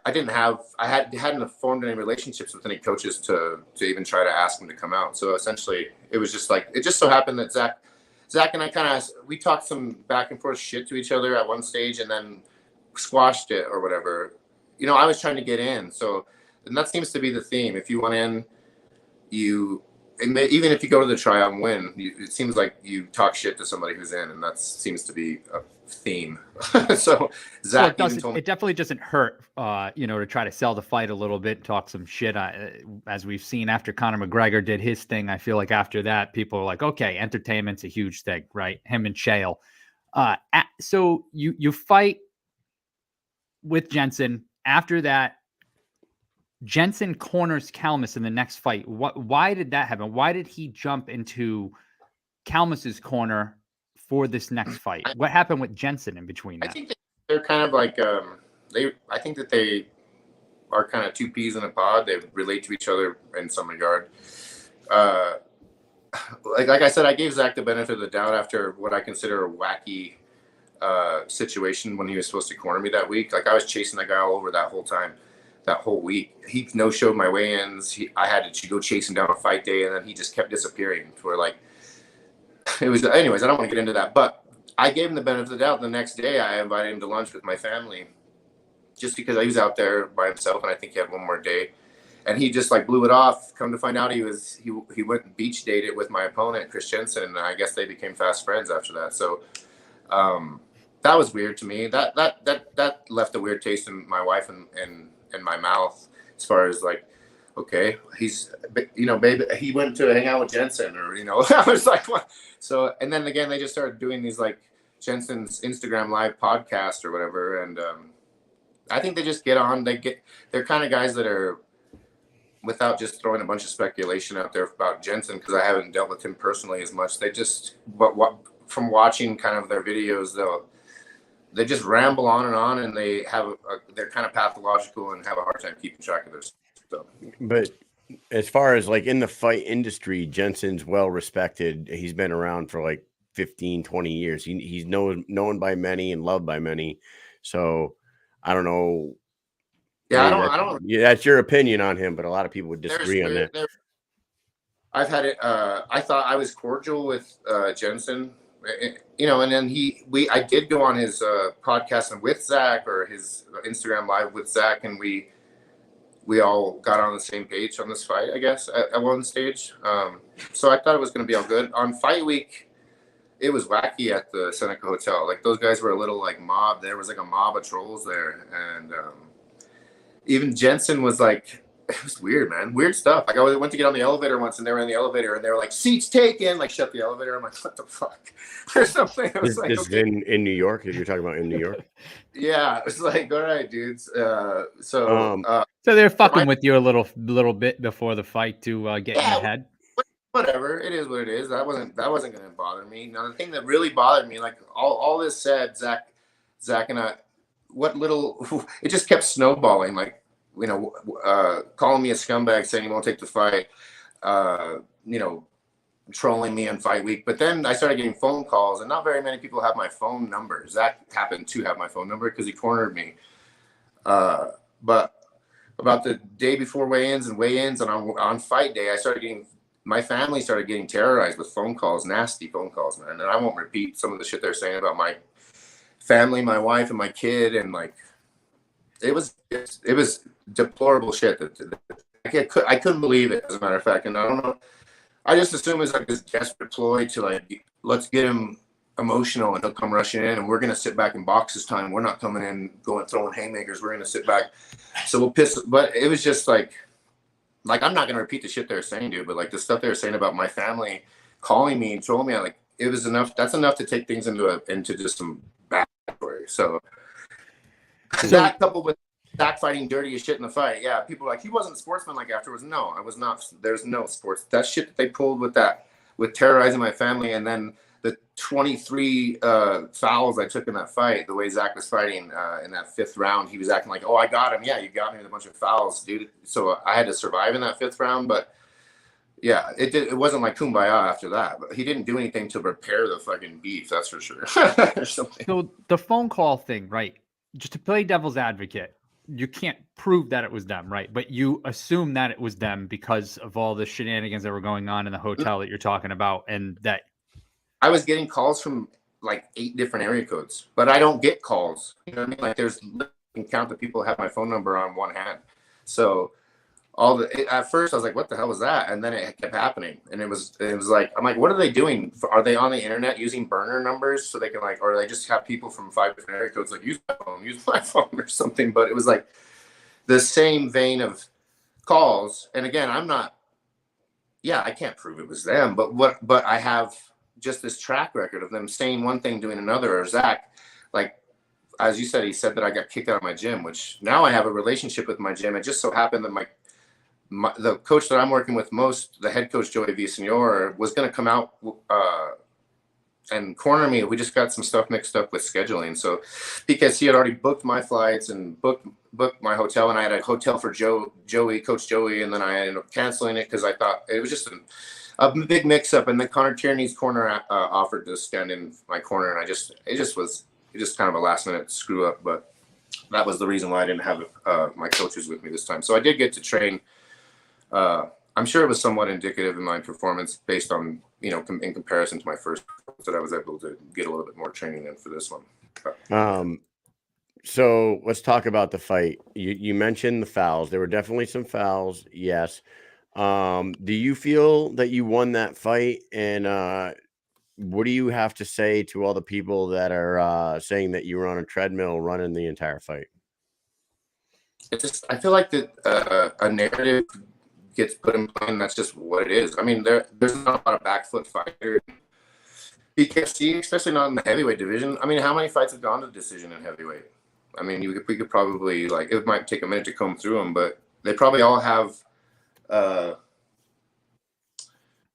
hadn't formed any relationships with any coaches to even try to ask them to come out. So essentially it was just like, it just so happened that Zach and I we talked some back and forth shit to each other at one stage and then squashed it or whatever. You know, I was trying to get in. And that seems to be the theme. If you want in, even if you go to the tryout and win, it seems like you talk shit to somebody who's in, and that seems to be a theme. So Zach, it definitely doesn't hurt, to try to sell the fight a little bit, talk some shit. As we've seen after Conor McGregor did his thing, I feel like after that, people are like, okay, entertainment's a huge thing, right? Him and Chael. So you fight with Jensen. After that, Jensen corners Kalmus in the next fight. Why did that happen? Why did he jump into Kalmus's corner for this next fight? What happened with Jensen in between that? I think they're kind of like I think that they are kind of two peas in a pod. They relate to each other in some regard. Like I said, I gave Zach the benefit of the doubt after what I consider a wacky situation when he was supposed to corner me that week. Like I was chasing that guy all over that whole week. He no-showed my weigh-ins. I had to go chase him down a fight day, and then he just kept disappearing. For like, it was. Anyways, I don't want to get into that, but I gave him the benefit of the doubt. The next day, I invited him to lunch with my family, just because he was out there by himself, and I think he had one more day, and he just like blew it off. Come to find out, he went and beach dated with my opponent, Chris Jensen, and I guess they became fast friends after that. So, that was weird to me. That left a weird taste in my wife and in my mouth, as far as like, okay, he's, baby, he went to hang out with Jensen, or, I was like, what? So, and then again, they just started doing these like Jensen's Instagram live podcast or whatever. And I think they just get on, they're kind of guys that are, without just throwing a bunch of speculation out there about Jensen, because I haven't dealt with him personally as much. They just, from watching kind of their videos, they just ramble on, and they're kind of pathological and have a hard time keeping track of their stuff. But as far as like in the fight industry, Jensen's well respected. He's been around for like 15, 20 years. He's known by many and loved by many. So I don't know. Yeah, I don't. Yeah, that's your opinion on him, but a lot of people would disagree on that. I've had it. I thought I was cordial with Jensen. And then I did go on his podcast and with Zach, or his Instagram live with Zach, and we all got on the same page on this fight, I guess, at one stage. So I thought it was going to be all good. On fight week, it was wacky at the Seneca Hotel. Like those guys were a little like mob. There was like a mob of trolls there, and even Jensen was like, it was weird, man. Weird stuff. Like I went to get on the elevator once, and they were in the elevator, and they were like, "Seats taken." Like shut the elevator. I'm like, what the fuck? Or something. I was this okay. in New York. If you're talking about in New York. Yeah, it was like, all right, dudes. So they're fucking with you a little bit before the fight to get in the head. Whatever. It is what it is. That wasn't going to bother me. Now the thing that really bothered me, like all this said, Zach and I, it just kept snowballing. Like, calling me a scumbag, saying he won't take the fight, trolling me on fight week. But then I started getting phone calls, and not very many people have my phone number. Zach happened to have my phone number because he cornered me. But about the day before weigh-ins and on fight day, my family started getting terrorized with phone calls, nasty phone calls, man. And I won't repeat some of the shit they're saying about my family, my wife, and my kid, and like, it was deplorable shit. I couldn't believe it, as a matter of fact. And I don't know. I just assume it's like this desperate ploy to like, let's get him emotional and he'll come rushing in, and we're gonna sit back and box this time. We're not coming in throwing haymakers. We're gonna sit back. So we'll piss. But it was just like I'm not gonna repeat the shit they were saying, dude. But like the stuff they were saying about my family, calling me and trolling me, like it was enough. That's enough to take things into just some bad story. So that coupled with Zach fighting dirty as shit in the fight. Yeah, people were like, he wasn't sportsmanlike afterwards. No, I was not. There's no sports. That shit that they pulled with terrorizing my family, and then the 23 fouls I took in that fight, the way Zach was fighting in that fifth round, he was acting like, oh, I got him. Yeah, you got me with a bunch of fouls, dude. So I had to survive in that fifth round. But Yeah, it wasn't like kumbaya after that, but he didn't do anything to repair the fucking beef, that's for sure. Or something. So the phone call thing, right? Just to play devil's advocate, you can't prove that it was them, right? But you assume that it was them because of all the shenanigans that were going on in the hotel that you're talking about, and that I was getting calls from like 8 different area codes, but I don't get calls. You know what I mean? Like there's, you can count the people who have my phone number on one hand. So at first I was like, what the hell was that? And then it kept happening. And it was like, I'm like, what are they doing? Are they on the internet using burner numbers so they can like, or they just have people from 5 different area codes like use my phone or something? But it was like the same vein of calls. And again, I can't prove it was them, but I have just this track record of them saying one thing, doing another. Or Zach, like, as you said, he said that I got kicked out of my gym, which now I have a relationship with my gym. It just so happened that the coach that I'm working with most, the head coach, Joey Villasenor, was going to come out and corner me. We just got some stuff mixed up with scheduling. So because he had already booked my flights and booked my hotel, and I had a hotel for Coach Joey, and then I ended up canceling it because I thought it was just a big mix up. And then Connor Tierney's corner offered to stand in my corner, and it just was kind of a last minute screw up. But that was the reason why I didn't have my coaches with me this time. So I did get to train. I'm sure it was somewhat indicative in my performance based on, in comparison to my first, that I was able to get a little bit more training in for this one. So let's talk about the fight. You mentioned the fouls. There were definitely some fouls. Yes. Do you feel that you won that fight? And what do you have to say to all the people that are saying that you were on a treadmill running the entire fight? I feel like that a narrative gets put in play, and that's just what it is. I mean, there's not a lot of back foot fighters. BKFC, especially not in the heavyweight division. I mean, how many fights have gone to decision in heavyweight? I mean, we could probably, like, it might take a minute to comb through them, but they probably all have.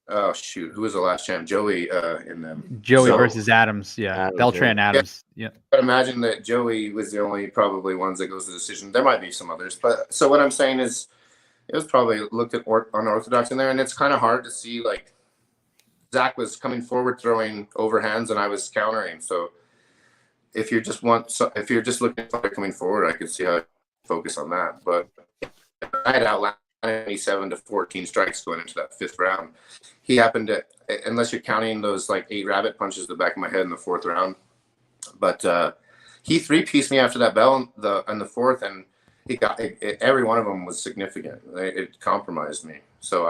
Oh shoot, who was the last champ? Joey in them. Joey versus Adams, yeah. Beltran Adams, yeah. But imagine that Joey was the only probably ones that goes to decision. There might be some others, but so what I'm saying is, it was probably looked at unorthodox in there, and it's kind of hard to see. Like Zach was coming forward, throwing overhands, and I was countering. So if you're just looking at coming forward, I could see how to focus on that. But I had outlined 27 to 14 strikes going into that 5th round. He happened to, unless you're counting those like 8 rabbit punches to the back of my head in the 4th round, but he 3-pieced me after that bell in the 4th, and he got every one of them was significant. It compromised me. So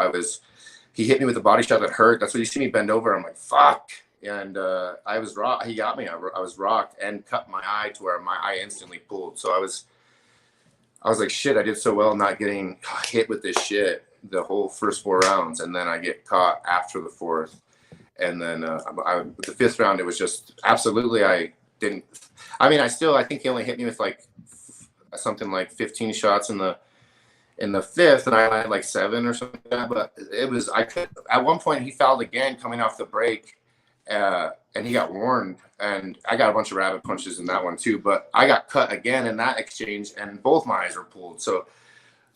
he hit me with a body shot that hurt. That's what you see me bend over. I'm like, fuck. And I was rocked. He got me. I was rocked and cut my eye to where my eye instantly pulled. So I was like, shit, I did so well not getting hit with this shit the whole first 4 rounds. And then I get caught after the 4th. And then with the 5th round, it was just absolutely, I think he only hit me with like something like 15 shots in the 5th, and I had like 7 or something like that. But at one point he fouled again coming off the break, and he got warned, and I got a bunch of rabbit punches in that one too. But I got cut again in that exchange, and both my eyes were pulled. So,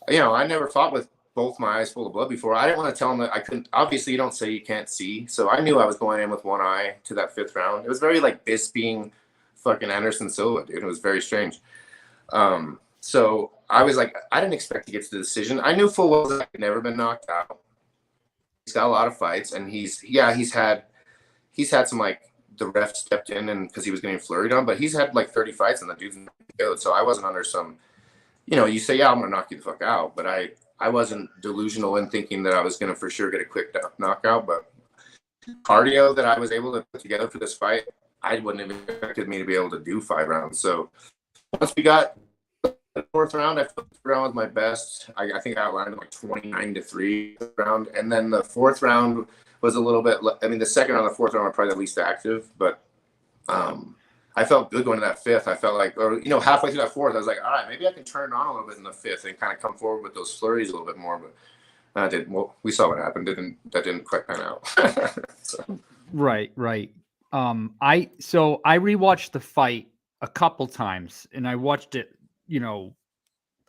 I never fought with both my eyes full of blood before. I didn't want to tell him that I couldn't. Obviously, you don't say you can't see. So I knew I was going in with one eye to that 5th round. It was very like Bisping, fucking Anderson Silva, dude. It was very strange. So I was like, I didn't expect to get to the decision. I knew full well that I'd never been knocked out. He's got a lot of fights, and he's had some, like, the ref stepped in and because he was getting flurried on, but he's had like 30 fights and the dude's good. So I wasn't under some, you say, yeah, I'm gonna knock you the fuck out, but I wasn't delusional in thinking that I was gonna for sure get a quick knockout. But cardio that I was able to put together for this fight, I wouldn't have expected me to be able to do 5 rounds. So once we got the 4th round, I felt the round was my best. I think I outlined like 29-3 round, and then the 4th round was a little bit. I mean, the 2nd round and the 4th round were probably the least active, but I felt good going to that 5th. I felt like, halfway through that 4th, I was like, all right, maybe I can turn it on a little bit in the 5th and kind of come forward with those flurries a little bit more. But we saw what happened. That didn't quite pan out. So. Right. I rewatched the fight a couple times, and I watched it,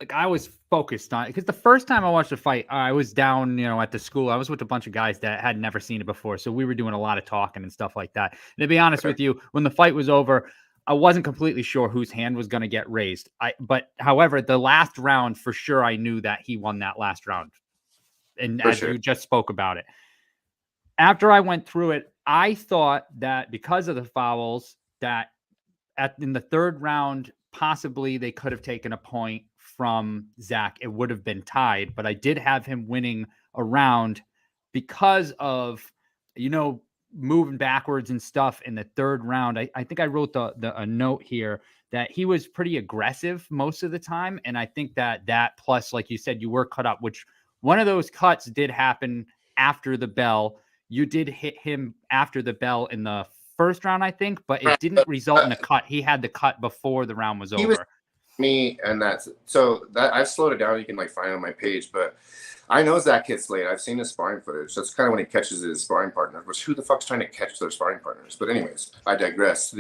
like I was focused on it because the first time I watched the fight, I was down, at the school. I was with a bunch of guys that had never seen it before. So we were doing a lot of talking and stuff like that. And to be honest with you, when the fight was over, I wasn't completely sure whose hand was going to get raised. But however, the last round, for sure, I knew that he won that last round. And as you just spoke about it, after I went through it, I thought that because of the fouls that in the third round, possibly they could have taken a point from Zach. It would have been tied, but I did have him winning a round because of, moving backwards and stuff in the third round. I think I wrote a note here that he was pretty aggressive most of the time. And I think that plus, like you said, you were cut up, which one of those cuts did happen after the bell. You did hit him after the bell in the first round, I think, but it didn't result in a cut. He had the cut before the round was over. Me, and I've slowed it down. You can find it on my page, but I know Zach hits late. I've seen his sparring footage. That's kind of when he catches his sparring partner. Which who the fuck's trying to catch their sparring partners? But anyways, I digress.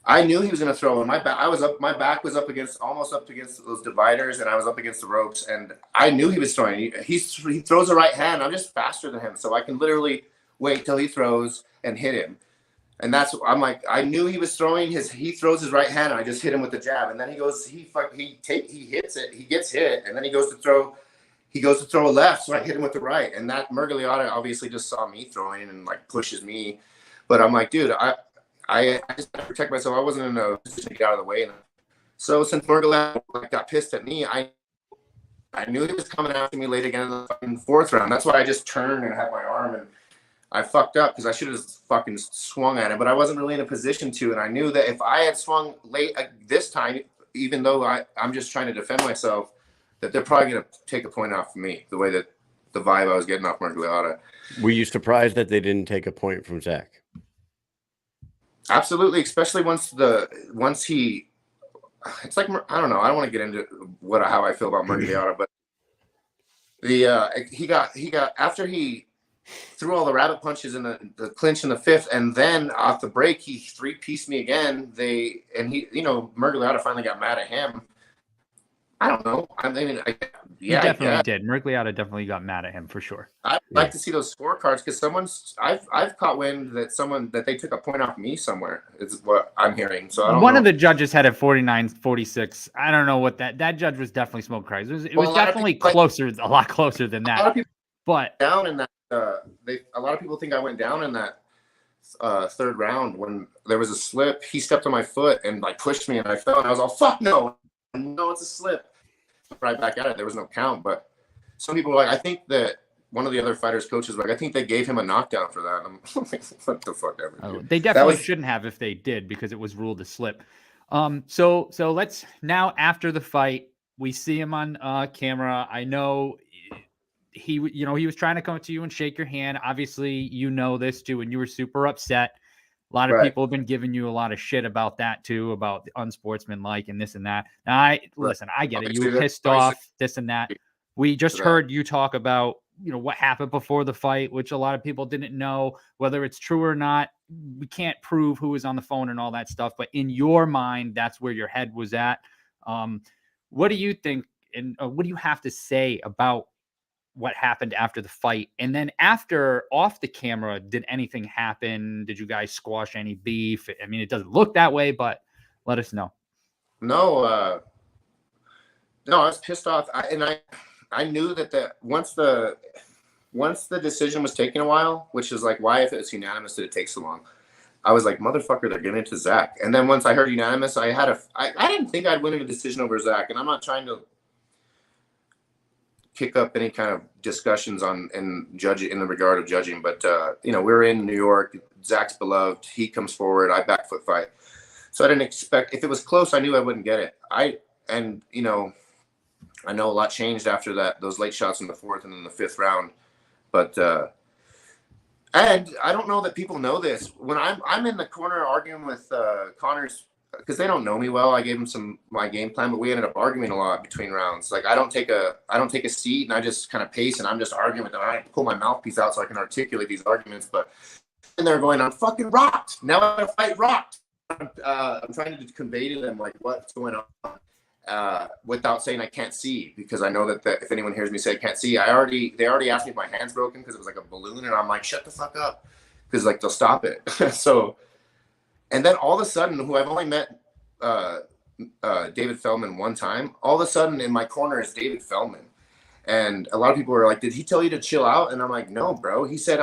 I knew he was going to throw, and my back was almost up against those dividers, and I was up against the ropes, and I knew he was throwing. He throws a right hand. I'm just faster than him, so I can literally wait till he throws and hit him. And I knew he was throwing he throws his right hand, and I just hit him with the jab. And then he hits it, he gets hit, and then he goes to throw a left, so I hit him with the right. And that Mergliotta obviously just saw me throwing and pushes me. But I'm like, dude, I just had to protect myself. I wasn't in a position to get out of the way. So since Mergliotta got pissed at me, I knew he was coming after me late again in the fucking fourth round. That's why I just turned and had my arm, and I fucked up because I should have fucking swung at him, but I wasn't really in a position to. And I knew that if I had swung late this time, even though I'm just trying to defend myself, that they're probably going to take a point off of me, the way that the vibe I was getting off Mergliotta. Were you surprised that they didn't take a point from Zach? Absolutely, especially once he, it's like, I don't know. I don't want to get into how I feel about Mergliotta, but he got after he threw all the rabbit punches in the clinch in the fifth, and then off the break he three-pieced me again. Mergliotta finally got mad at him. I don't know. He definitely did. Mergliotta definitely got mad at him for sure. I'd like to see those scorecards because I've caught wind that they took a point off me somewhere. Is what I'm hearing. So one of the judges had it 49-46. I don't know what that judge was definitely smoke cries. It was definitely closer, a lot closer than that. A lot of people but down in that. A lot of people think I went down in that third round when there was a slip. He stepped on my foot and pushed me, and I fell, and I was all, fuck no, it's a slip. Right back at it. There was no count, but some people were I think that one of the other fighters' coaches I think they gave him a knockdown for that. I'm like, what the fuck ever. They definitely shouldn't have if they did, because it was ruled a slip. So let's now, after the fight, we see him on camera. I know he was trying to come to you and shake your hand. Obviously, this too, and you were super upset. A lot of people have been giving you a lot of shit about that too, about the unsportsmanlike and this and that. Now, listen, I get it. You were pissed off, this and that. We just heard you talk about, what happened before the fight, which a lot of people didn't know whether it's true or not. We can't prove who was on the phone and all that stuff, but in your mind, that's where your head was at. What do you think, and what do you have to say about what happened after the fight? And then after, off the camera, did anything happen? Did you guys squash any beef? I mean, it doesn't look that way, but let us know. No, I was pissed off. I knew that once the decision was taking a while, which is why, if it was unanimous, did it take so long? I was like, motherfucker, they're giving it to Zach. And then once I heard unanimous, I didn't think I'd win a decision over Zach, and I'm not trying to pick up any kind of discussions in the regard of judging, but we're in New York. Zach's beloved. He comes forward. I back foot fight. So I didn't expect, if it was close, I knew I wouldn't get it. I know a lot changed after those late shots in the fourth and then the fifth round, but and I don't know that people know this. When I'm in the corner arguing with Connor's, because they don't know me well, I gave them my game plan, but we ended up arguing a lot between rounds. I don't take a seat, and I just kind of pace, and I'm just arguing with them. I pull my mouthpiece out so I can articulate these arguments, and they're going, I'm fucking rocked. Now I gotta fight rocked. I'm trying to convey to them what's going on. without saying I can't see, because I know that if anyone hears me say I can't see, they already asked me if my hand's broken because it was like a balloon, and I'm like, shut the fuck up, because like they'll stop it. So, and then all of a sudden, who I've only met David Feldman one time, all of a sudden in my corner is David Feldman, and a lot of people were like, did he tell you to chill out? And I'm like, no, bro. He said,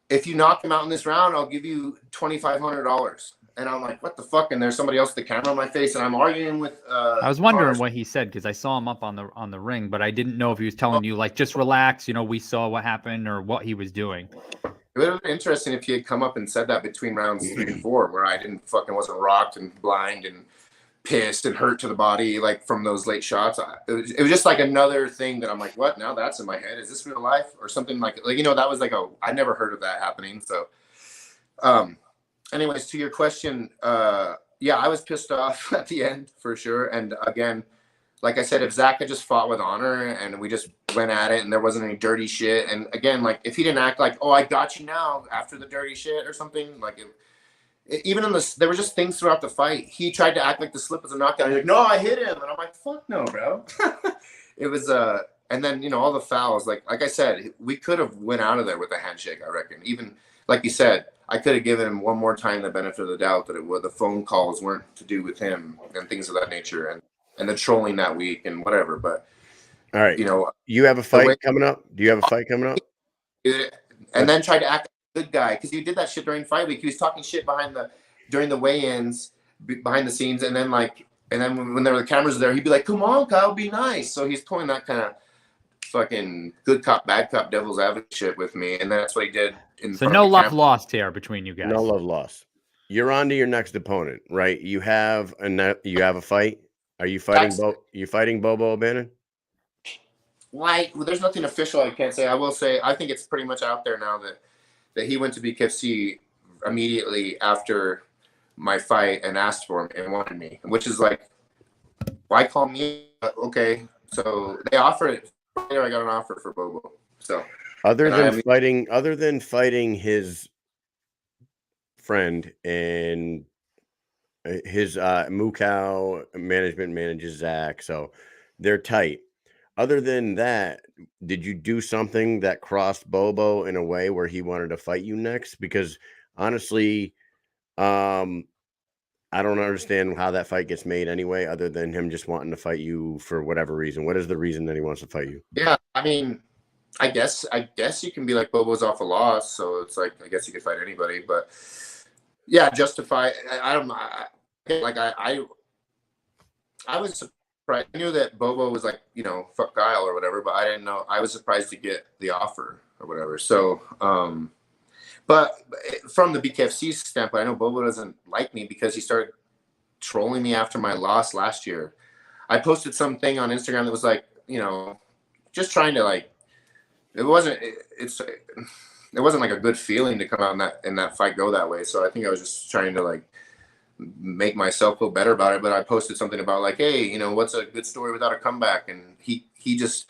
if you knock him out in this round, I'll give you $2,500. And I'm like, what the fuck? And there's somebody else with the camera on my face, and I'm arguing with. I was wondering what he said, because I saw him up on the ring, but I didn't know if he was telling you like, just relax. We saw what happened, or what he was doing. It would have been interesting if he had come up and said that between rounds 3 and 4, where I wasn't rocked and blind and pissed and hurt to the body, like from those late shots. It was just like another thing that I'm like, what? Now that's in my head. Is this real life or something like that was like I never heard of that happening. So, anyways, to your question, yeah, I was pissed off at the end for sure. And again, like I said, if Zach had just fought with honor and we just went at it and there wasn't any dirty shit, and again, like if he didn't act like, oh, I got you now after the dirty shit or something, like even in there were just things throughout the fight. He tried to act like the slip was a knockout. He's like, no, I hit him, and I'm like, fuck no, bro. It was and then all the fouls. Like I said, we could have went out of there with a handshake. I reckon. Even like you said, I could have given him one more time the benefit of the doubt that the phone calls weren't to do with him and things of that nature, and the trolling that week and whatever. But all right, you have a fight coming up. Do you have a fight coming up? And then tried to act like a good guy, because he did that shit during fight week. He was talking shit during the weigh-ins, behind the scenes, and then when there were the cameras there, he'd be like, "Come on, Kyle, be nice." So he's pulling that kind of fucking good cop, bad cop, devil's advocate shit with me, and that's what he did. So no love lost here between you guys. No love lost. You're on to your next opponent, right? You have a fight. Are you fighting You fighting Bobo O'Bannon? Well, there's nothing official I can't say. I will say I think it's pretty much out there now that he went to BKFC immediately after my fight and asked for me and wanted me, which is like, why call me? Okay, so they offered it. I got an offer for Bobo. So other than fighting his friend and his Mukau management manages Zach, so they're tight. Other than that, did you do something that crossed Bobo in a way where he wanted to fight you next? Because honestly, I don't understand how that fight gets made anyway, other than him just wanting to fight you for whatever reason. What is the reason that he wants to fight you? Yeah, I mean, I guess you can be like, Bobo's off a loss, so it's like, I guess you could fight anybody, but yeah, justify. I was surprised. I knew that Bobo was like, fuck Kyle or whatever, but I didn't know. I was surprised to get the offer or whatever. So, but from the BKFC standpoint, I know Bobo doesn't like me because he started trolling me after my loss last year. I posted something on Instagram that was like, just trying to like, it wasn't like a good feeling to come out in that fight go that way. So I think I was just trying to like make myself feel better about it. But I posted something about like, hey, what's a good story without a comeback? And he just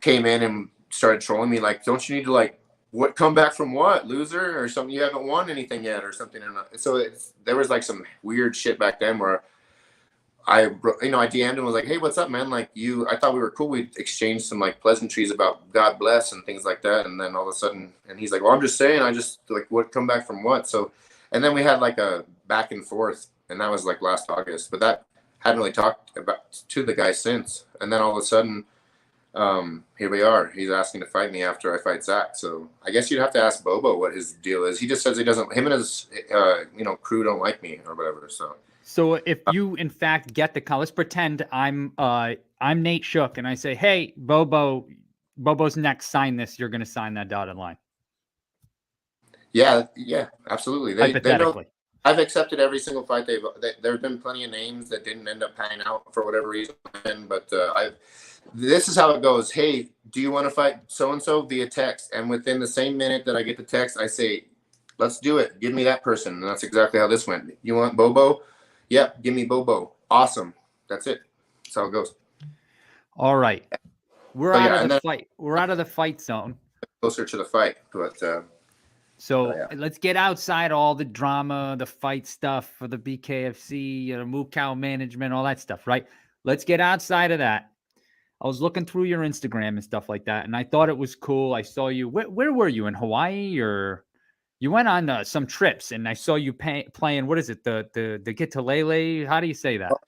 came in and started trolling me like, don't you need to like, what comeback from what, loser, or something? You haven't won anything yet or something. And so there was like some weird shit back then where I DM'd him, was like, hey, what's up, man? Like I thought we were cool. We exchanged some like pleasantries about God bless and things like that. And then all of a sudden, and he's like, well, I'm just saying, I just like, what comeback from what? So, and then we had like a back and forth, and that was like last August, but that hadn't really talked about to the guy since. And then all of a sudden, here we are. He's asking to fight me after I fight Zach. So I guess you'd have to ask Bobo what his deal is. He just says he doesn't. Him and his crew don't like me or whatever. So if you in fact get the call, let's pretend I'm Nate Shook and I say, hey, Bobo's next. Sign this. You're going to sign that dotted line. Yeah, absolutely. Hypothetically. They know I've accepted every single fight. There have been plenty of names that didn't end up panning out for whatever reason. But this is how it goes. Hey, do you want to fight so-and-so via text? And within the same minute that I get the text, I say, let's do it. Give me that person. And that's exactly how this went. You want Bobo? Yep, give me Bobo. Awesome. That's it. That's how it goes. All right. We're out of the fight. We're out of the fight zone. Closer to the fight. But So yeah. let's get outside all the drama, the fight stuff for the BKFC, move cow management, all that stuff, right? Let's get outside of that. I was looking through your Instagram and stuff like that, and I thought it was cool. I saw you. Where were you, in Hawaii, or you went on some trips? And I saw you playing. What is it? The guitarlele? How do you say that? Oh,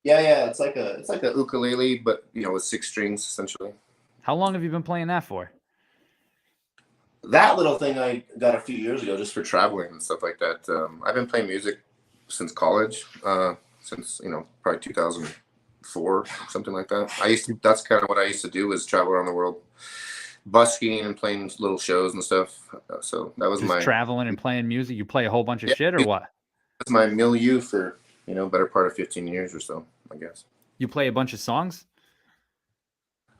yeah. It's like a ukulele, but with 6 strings essentially. How long have you been playing that for? That little thing I got a few years ago, just for traveling and stuff like that. I've been playing music since college, since probably 2004, something like that. That's kind of what I used to do, was travel around the world, busking and playing little shows and stuff. So that was just traveling and playing music. You play a whole bunch of shit, or what? That's my milieu for better part of 15 years or so, I guess. You play a bunch of songs?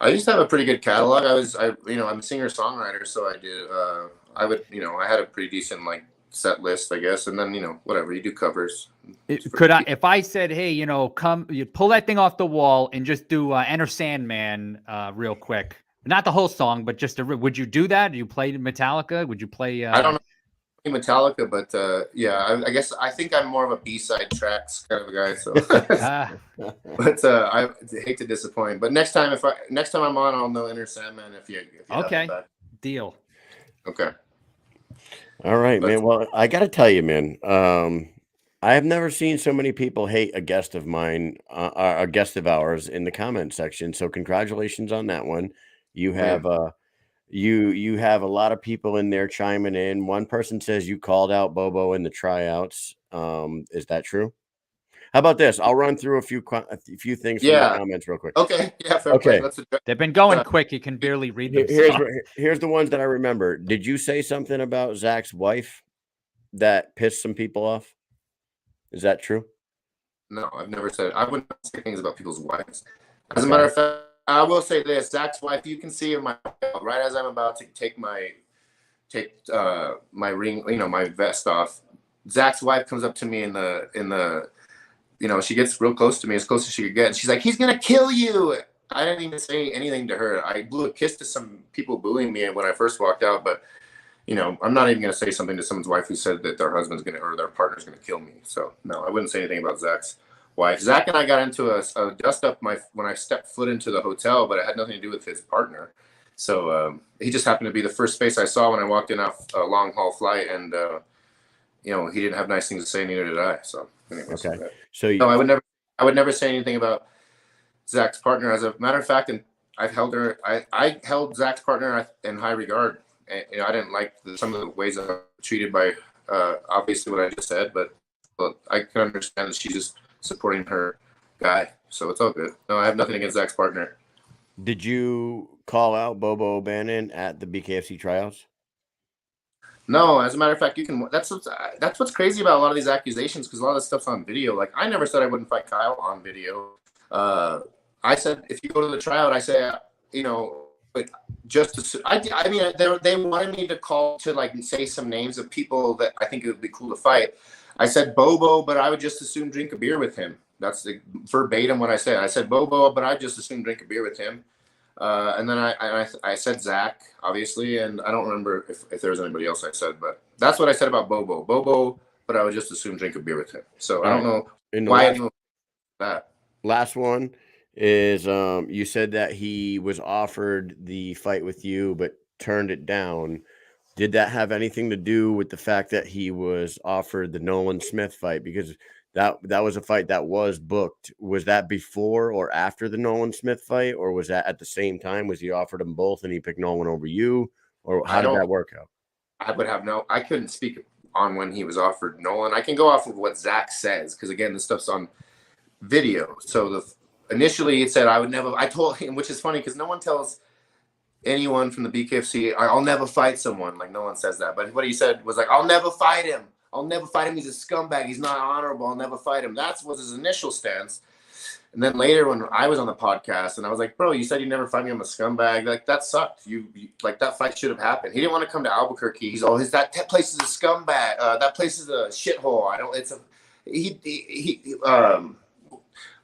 I used to have a pretty good catalog. I'm a singer-songwriter, so I did. I had a pretty decent set list, I guess, and then whatever, you do covers. If I said, hey, come, you pull that thing off the wall and just do Enter Sandman real quick, not the whole song, but just would you do that? Do you play Metallica? Would you play? I don't know Metallica, but I guess I think I'm more of a B-side tracks kind of a guy. So, but I hate to disappoint. But next time I'm on, I'll know Enter Sandman if you okay, deal. Okay. All right, man. Well, I got to tell you, man. I have never seen so many people hate a guest of mine, a guest of ours, in the comment section. So congratulations on that one. You have You have a lot of people in there chiming in. One person says you called out Bobo in the tryouts. Is that true? How about this? I'll run through a few things from the comments real quick. Okay. Yeah. Fair play. They've been going quick. You can barely read them. Here's the ones that I remember. Did you say something about Zach's wife that pissed some people off? Is that true? No, I've never said. I wouldn't say things about people's wives. As a matter of fact, I will say this: Zach's wife. You can see in my right as I'm about to take my ring, my vest off. Zach's wife comes up to me in the, she gets real close to me, as close as she could get, and she's like, "He's gonna kill you." I didn't even say anything to her. I blew a kiss to some people bullying me when I first walked out, but I'm not even gonna say something to someone's wife who said that their husband's or their partner's gonna kill me. So no, I wouldn't say anything about Zach's wife. Zach and I got into a dust up when I stepped foot into the hotel, but it had nothing to do with his partner. So he just happened to be the first face I saw when I walked in off a long haul flight, and he didn't have nice things to say, neither did I. So anyways, okay. I would never say anything about Zach's partner. As a matter of fact, and I've held her. I held Zach's partner in high regard. And, I didn't like some of the ways I was treated by obviously what I just said, but I can understand that she's just supporting her guy, so it's all good. No, I have nothing against Zach's partner. Did you call out Bobo O'Bannon at the BKFC tryouts? No, as a matter of fact, you can. That's what's crazy about a lot of these accusations, because a lot of this stuff's on video. Like, I never said I wouldn't fight Kyle on video. I said if you go to the tryout, I say but just I mean they wanted me to call to say some names of people that I think it would be cool to fight. I said Bobo, but I would just as soon drink a beer with him. That's the verbatim what I said. I said Bobo, but I'd just as soon drink a beer with him. And then I said Zach, obviously, and I don't remember if there was anybody else I said, but that's what I said about Bobo. Bobo, but I would just as soon drink a beer with him. So I don't know why anyone that. Last one is you said that he was offered the fight with you, but turned it down. Did that have anything to do with the fact that he was offered the Nolan Smith fight? Because that was a fight that was booked. Was that before or after the Nolan Smith fight, or was that at the same time? Was he offered them both and he picked Nolan over you, or how did that work out? I couldn't speak on when he was offered Nolan. I can go off of what Zach says, because again, this stuff's on video. So initially it said I told him, which is funny because no one tells anyone from the BKFC, I'll never fight someone. Like, no one says that. But what he said was I'll never fight him. I'll never fight him. He's a scumbag. He's not honorable. I'll never fight him. That was his initial stance. And then later when I was on the podcast and I was like, bro, you said you never fight me. I'm a scumbag. Like, that sucked. You that fight should have happened. He didn't want to come to Albuquerque. He's always that place is a scumbag. That place is a shithole.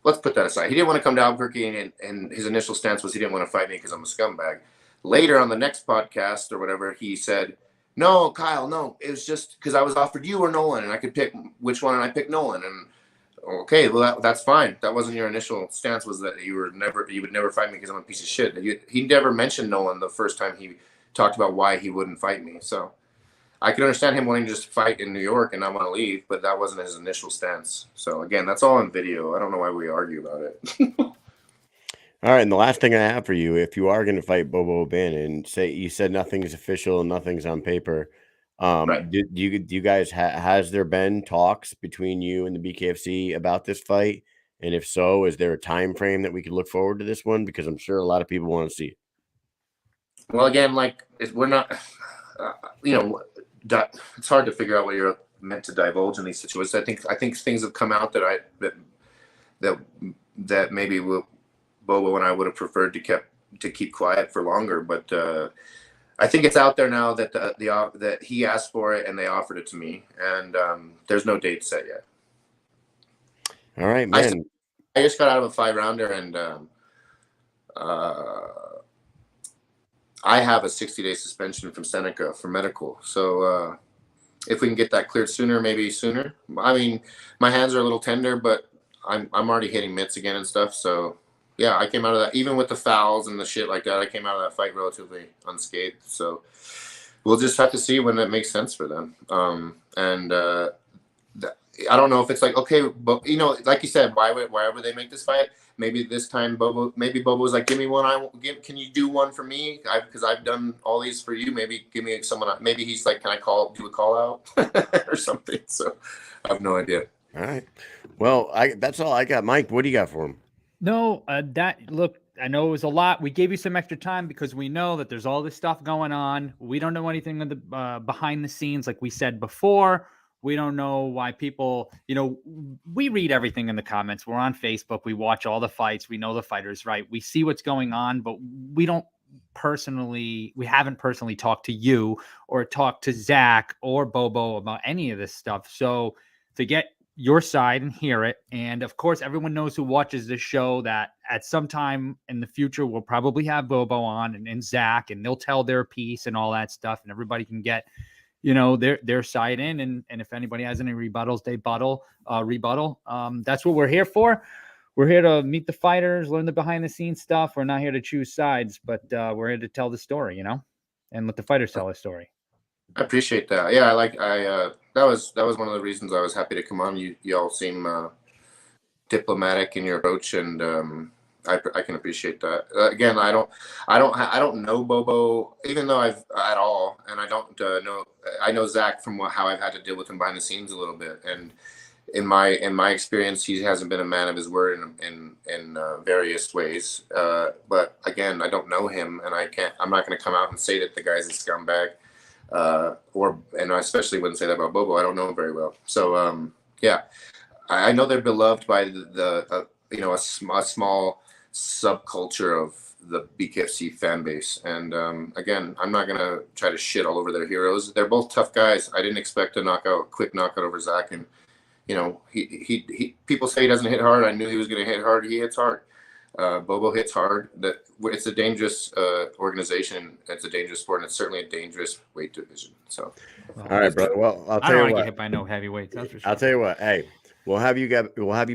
Let's put that aside. He didn't want to come to Albuquerque, and his initial stance was he didn't want to fight me because I'm a scumbag. Later on the next podcast or whatever, he said, No, Kyle, no. It was just because I was offered you or Nolan, and I could pick which one, and I picked Nolan. And okay, well that's fine. That wasn't your initial stance. Was that you would never fight me because I'm a piece of shit. He never mentioned Nolan the first time he talked about why he wouldn't fight me. So I can understand him wanting to just fight in New York and not want to leave, but that wasn't his initial stance. So again, that's all on video. I don't know why we argue about it. All right, and the last thing I have for you, if you are going to fight Bobo O'Bannon, say you said nothing's official and nothing's on paper. Right. Do you guys has there been talks between you and the BKFC about this fight? And if so, is there a time frame that we could look forward to this one? Because I'm sure a lot of people want to see it. Well, again, like we're not, it's hard to figure out what you're meant to divulge in these situations. I think things have come out that maybe Bobo and I would have preferred to keep quiet for longer, but I think it's out there now that that he asked for it and they offered it to me, and there's no date set yet. All right, man. I just got out of a 5-rounder, and I have a 60-day suspension from Seneca for medical. So if we can get that cleared sooner, maybe sooner. I mean, my hands are a little tender, but I'm already hitting mitts again and stuff. So yeah, I came out of that, even with the fouls and the shit like that, I came out of that fight relatively unscathed. So we'll just have to see when that makes sense for them. I don't know if it's like, okay, but like you said, why would they make this fight? Maybe this time Bobo's like, give me one. Can you do one for me? Because I've done all these for you. Maybe give me someone. Maybe he's like, can I do a call out or something? So I have no idea. All right. Well, that's all I got. Mike, what do you got for him? No, look, I know it was a lot. We gave you some extra time because we know that there's all this stuff going on. We don't know anything of the behind the scenes, like we said before. We don't know why people, we read everything in the comments. We're on Facebook. We watch all the fights. We know the fighters, right? We see what's going on, but we haven't personally talked to you or talked to Zach or Bobo about any of this stuff. So to get your side and hear it. And of course, everyone knows who watches this show that at some time in the future, we'll probably have Bobo on and Zach, and they'll tell their piece and all that stuff. And everybody can get, their side in. And if anybody has any rebuttals, they rebuttal. That's what we're here for. We're here to meet the fighters, learn the behind the scenes stuff. We're not here to choose sides, but we're here to tell the story, and let the fighters tell their story. I appreciate that. Yeah, that was one of the reasons I was happy to come on. You all seem diplomatic in your approach, and I can appreciate that. Again, I don't know Bobo, even though and I don't know. I know Zach from how I've had to deal with him behind the scenes a little bit, and in my experience, he hasn't been a man of his word in various ways. But again, I don't know him, and I'm not going to come out and say that the guy's a scumbag. And I especially wouldn't say that about Bobo. I don't know him very well. So, yeah, I know they're beloved by a small subculture of the BKFC fan base. And, again, I'm not going to try to shit all over their heroes. They're both tough guys. I didn't expect a quick knockout over Zach. And, he people say he doesn't hit hard. I knew he was going to hit hard. He hits hard. Bobo hits hard. It's a dangerous organization. It's a dangerous sport, and it's certainly a dangerous weight division. So, all right, brother. Well, I'll tell you what. I don't want to get hit by no heavyweights. That's for sure. I'll tell you what. Hey, we'll have you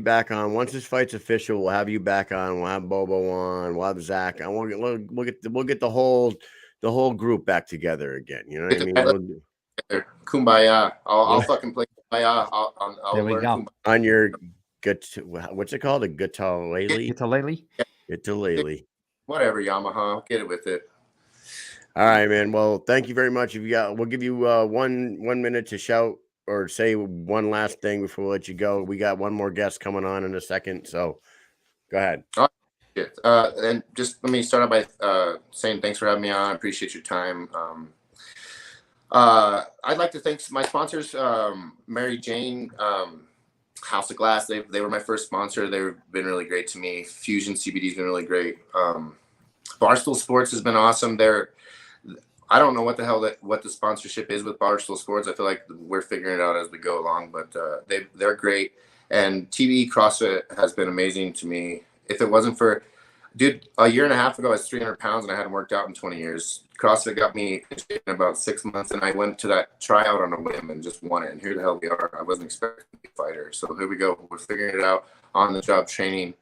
back on once this fight's official. We'll have you back on. We'll have Bobo on. We'll have Zach. And we'll get the whole group back together again. You know what I mean? Kumbaya. I'll fucking play Kumbaya. I'll there we go. Kumbaya. On your what's it called? A guitar-lele? Guitar-lele? Whatever, Yamaha. Get it with it. All right, man. Well, thank you very much. We'll give you 1 minute to shout or say one last thing before we let you go. We got one more guest coming on in a second, so go ahead. And just let me start out by saying thanks for having me on. I appreciate your time. I'd like to thank my sponsors, Mary Jane, House of Glass. They were my first sponsor. They've been really great to me. Fusion CBD's been really great. Barstool Sports has been awesome. I don't know what the sponsorship is with Barstool Sports. I feel like we're figuring it out as we go along, but they're great. And TV CrossFit has been amazing to me. If it wasn't for Dude, a year and a half ago, I was 300 pounds and I hadn't worked out in 20 years. CrossFit got me in shape in about 6 months, and I went to that tryout on a whim and just won it. And here the hell we are. I wasn't expecting to be a fighter. So here we go. We're figuring it out on the job training.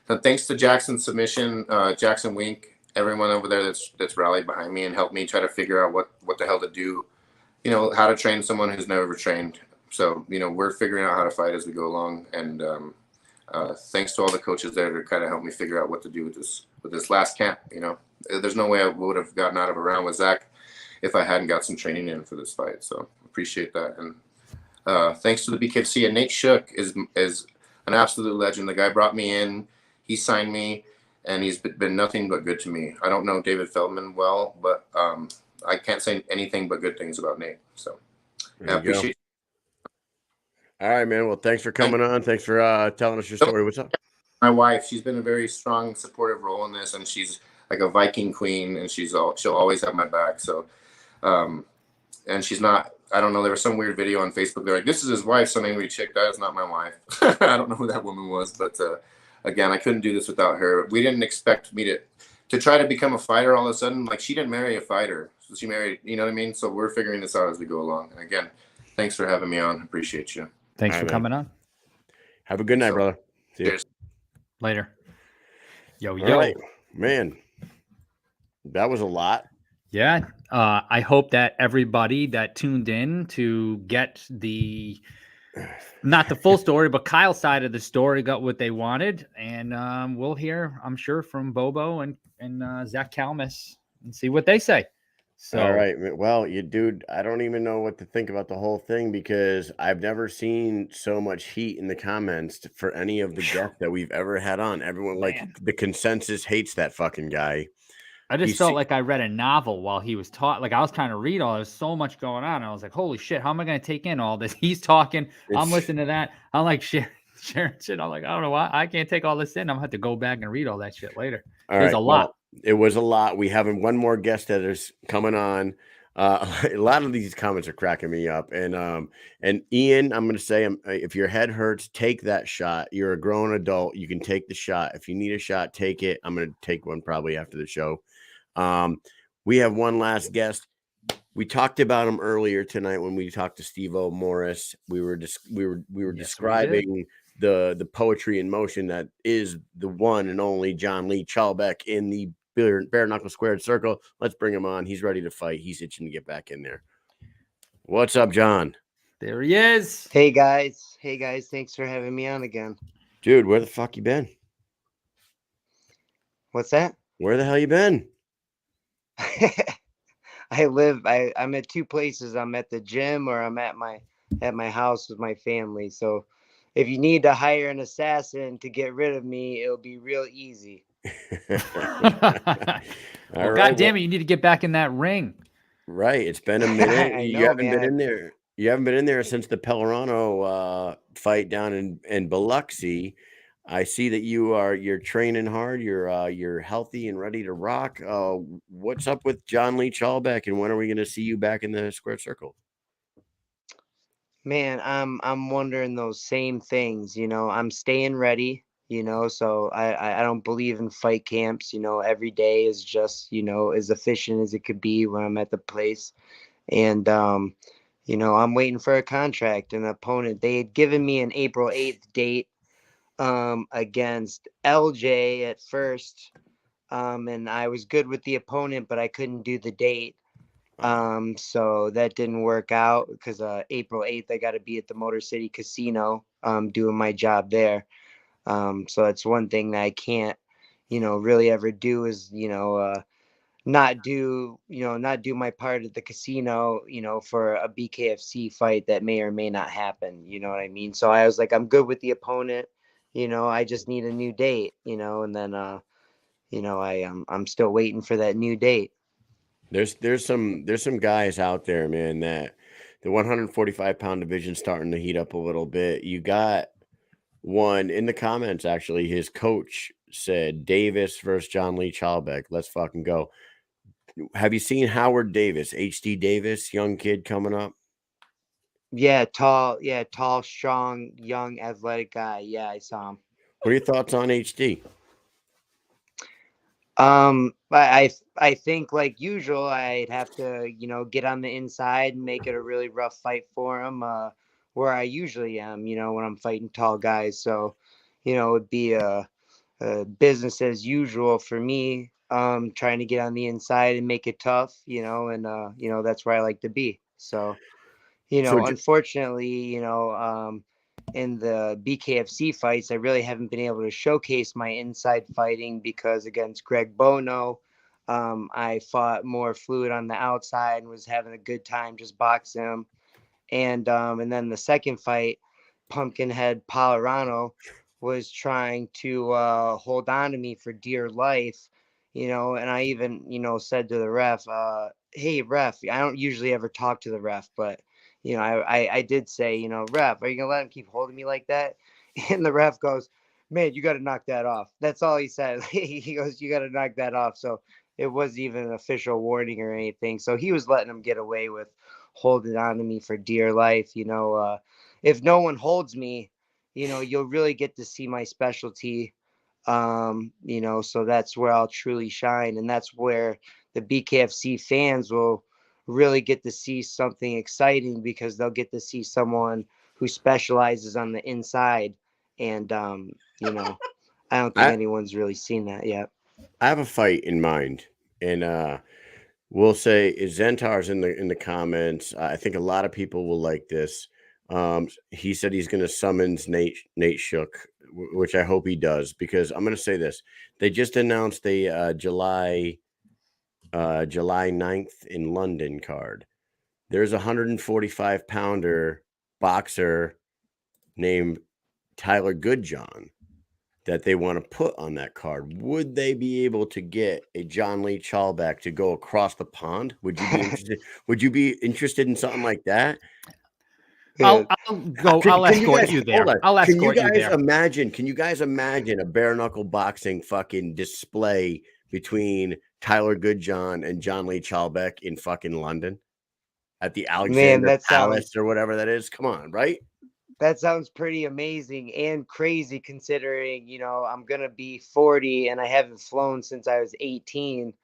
And thanks to Jackson's submission, Jackson Wink, everyone over there that's rallied behind me and helped me try to figure out what the hell to do, how to train someone who's never trained. So, we're figuring out how to fight as we go along. And thanks to all the coaches there to kind of help me figure out what to do with this last camp. There's no way I would have gotten out of a round with Zach if I hadn't got some training in for this fight. So appreciate that. And thanks to the BKFC. And Nate Shook is an absolute legend. The guy brought me in, he signed me, and he's been nothing but good to me. I don't know David Feldman well, but I can't say anything but good things about Nate. So I appreciate it. All right, man. Well, thanks for coming on. Thanks for telling us your story. What's up? My wife, she's been a very strong, supportive role in this, and she's like a Viking queen, and she'll always have my back. So, and she's not. I don't know. There was some weird video on Facebook. They're like, "This is his wife." Some angry chick. That is not my wife. I don't know who that woman was, but again, I couldn't do this without her. We didn't expect me to try to become a fighter all of a sudden. Like, she didn't marry a fighter, so she married. You know what I mean? So we're figuring this out as we go along. And again, thanks for having me on. Appreciate you. Thanks for coming on. Have a good night, brother. See you later. Yo. Right. Man, that was a lot. Yeah. I hope that everybody that tuned in to get not the full story, but Kyle's side of the story got what they wanted. And we'll hear, I'm sure, from Bobo and Zach Kalmus and see what they say. So, all right. Well, dude, I don't even know what to think about the whole thing, because I've never seen so much heat in the comments for any of the guests that we've ever had on. Everyone, the consensus hates that fucking guy. I just felt like I read a novel while he was talking. Like, I was trying to read all. There's so much going on. I was like, holy shit, how am I going to take in all this? He's talking. I'm listening to that. I'm like, sharing shit. I'm like, I don't know why. I can't take all this in. I'm going to have to go back and read all that shit later. There's a lot. Well, it was a lot. We have one more guest that is coming on. A lot of these comments are cracking me up. And Ian, I'm going to say, if your head hurts, take that shot. You're a grown adult. You can take the shot. If you need a shot, take it. I'm going to take one probably after the show. We have one last guest. We talked about him earlier tonight when we talked to Stevo Morris. We were describing the poetry in motion that is the one and only John Lee Chalbeck in the bare knuckle squared circle. Let's bring him on. He's ready to fight. He's itching to get back in there. What's up, John? There he is. Hey guys. Thanks for having me on again. Dude, where the fuck you been? What's that? Where the hell you been? I'm at two places. I'm at the gym, or I'm at my house with my family. So if you need to hire an assassin to get rid of me, it'll be real easy. God damn it, you need to get back in that ring. Right. It's been a minute. You haven't been in there. You haven't been in there since the Pellerano fight down in Biloxi. I see that you're training hard. You're healthy and ready to rock. What's up with John Lee Chalbeck, and when are we going to see you back in the square circle? Man, I'm wondering those same things. I'm staying ready. So I don't believe in fight camps. Every day is just as efficient as it could be when I'm at the place. And I'm waiting for a contract, an opponent. They had given me an April 8th date against LJ at first, and I was good with the opponent, but I couldn't do the date, so that didn't work out, because April 8th I got to be at the Motor City Casino doing my job there. So that's one thing that I can't really ever do, is not do my part at the casino for a BKFC fight that may or may not happen. You know what I mean? So I was like, I'm good with the opponent. I just need a new date, and then, I'm still waiting for that new date. There's some guys out there, man, that the 145-pound division starting to heat up a little bit. You got one in the comments, actually. His coach said Davis versus John Lee Chalbeck. Let's fucking go. Have you seen Howard Davis, HD Davis, young kid coming up? Yeah, tall, strong, young, athletic guy. Yeah, I saw him. What are your thoughts on HD? I think like usual, I'd have to, get on the inside and make it a really rough fight for him, where I usually am, when I'm fighting tall guys. So, it'd be business as usual for me, trying to get on the inside and make it tough, and that's where I like to be. So, So unfortunately, in the BKFC fights, I really haven't been able to showcase my inside fighting because against Greg Bono, I fought more fluid on the outside and was having a good time just boxing him. And then the second fight, Pumpkinhead Polarano was trying to hold on to me for dear life, and I even, said to the ref, hey, ref, I don't usually ever talk to the ref, but, I did say, ref, are you going to let him keep holding me like that? And the ref goes, man, you got to knock that off. That's all he said. He goes, you got to knock that off. So it wasn't even an official warning or anything. So he was letting him get away with holding on to me for dear life. If no one holds me, you'll really get to see my specialty. So that's where I'll truly shine. And that's where the BKFC fans will really get to see something exciting because they'll get to see someone who specializes on the inside. And, I don't think anyone's really seen that yet. I have a fight in mind, and we'll say Zentar's in the comments. I think a lot of people will like this. He said he's going to summons Nate Shook, which I hope he does, because I'm going to say this. They just announced a July 9th in London card. There's a 145-pounder boxer named Tyler Goodjohn that they want to put on that card. Would they be able to get a John Lee Chalbeck to go across the pond? Would you be interested? Would you be interested in something like that? I'll go. I'll escort you there. I'll escort you there. Can you guys imagine a bare knuckle boxing fucking display between Tyler Goodjohn and John Lee Chalbeck in fucking London at the Alexander Palace or whatever that is? Come on, right? That sounds pretty amazing and crazy considering, I'm going to be 40 and I haven't flown since I was 18.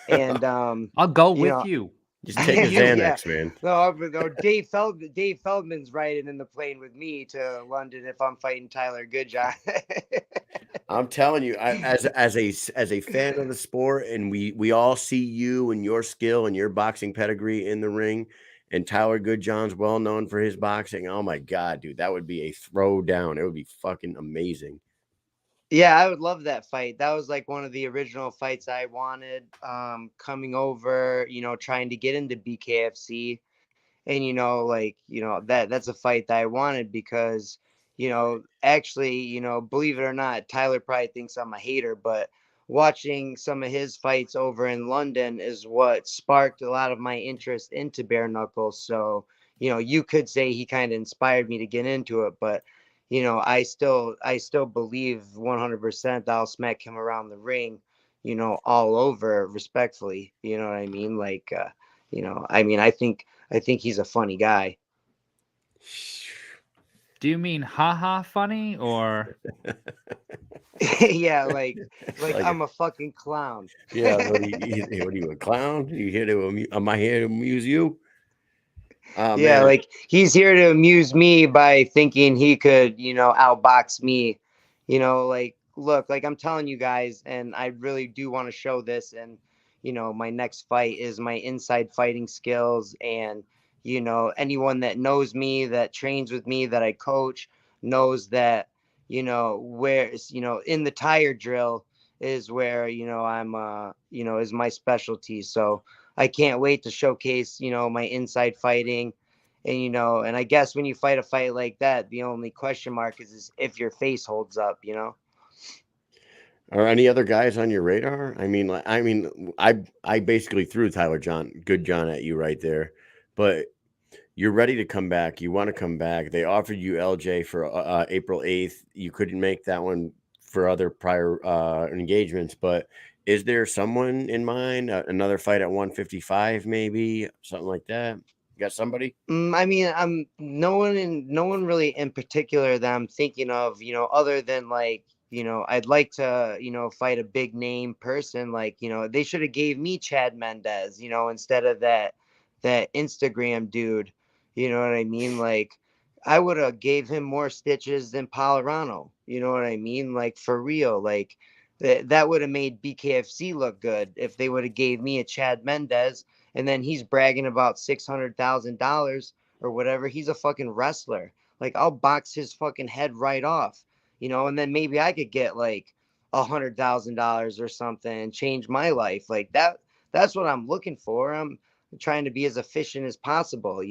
And I'll go with you. Just take a Xanax, man. No, Dave Feldman's riding in the plane with me to London if I'm fighting Tyler Goodjohn. I'm telling you, as a fan of the sport, and we all see you and your skill and your boxing pedigree in the ring, and Tyler Goodjohn's well known for his boxing. Oh my God, dude, that would be a throwdown. It would be fucking amazing. Yeah, I would love that fight. That was like one of the original fights I wanted, coming over, trying to get into BKFC. And, that's a fight that I wanted because, actually, believe it or not, Tyler probably thinks I'm a hater, but watching some of his fights over in London is what sparked a lot of my interest into bare knuckles. So, you could say he kind of inspired me to get into it, but I still believe 100% I'll smack him around the ring, all over respectfully. You know what I mean? Like, I think he's a funny guy. Do you mean haha funny or? Yeah, like I'm a fucking clown. Yeah, what are you, a clown? Am I here to amuse you? Yeah, man. Like he's here to amuse me by thinking he could, outbox me. Look, like I'm telling you guys, and I really do want to show this. And, my next fight is my inside fighting skills. And, anyone that knows me, that trains with me, that I coach, knows that, where, in the tire drill is where, I'm, is my specialty. So I can't wait to showcase, my inside fighting. And, and I guess when you fight a fight like that, the only question mark is if your face holds up, Are any other guys on your radar? I basically threw Tyler Goodjohn at you right there, but you're ready to come back. You want to come back. They offered you LJ for April 8th. You couldn't make that one for other prior engagements, but is there someone in mind? Another fight at 155, maybe something like that? You got somebody? I'm no one really in particular that I'm thinking of, other than like, I'd like to, fight a big name person. Like, they should have gave me Chad Mendez, instead of that Instagram dude. You know what I mean? Like, I would have gave him more stitches than Palerano. You know what I mean? Like, for real. Like, that would have made BKFC look good if they would have gave me a Chad Mendez, and then he's bragging about $600,000 or whatever. He's a fucking wrestler. Like, I'll box his fucking head right off, and then maybe I could get like $100,000 or something and change my life. Like that. That's what I'm looking for. I'm trying to be as efficient as possible.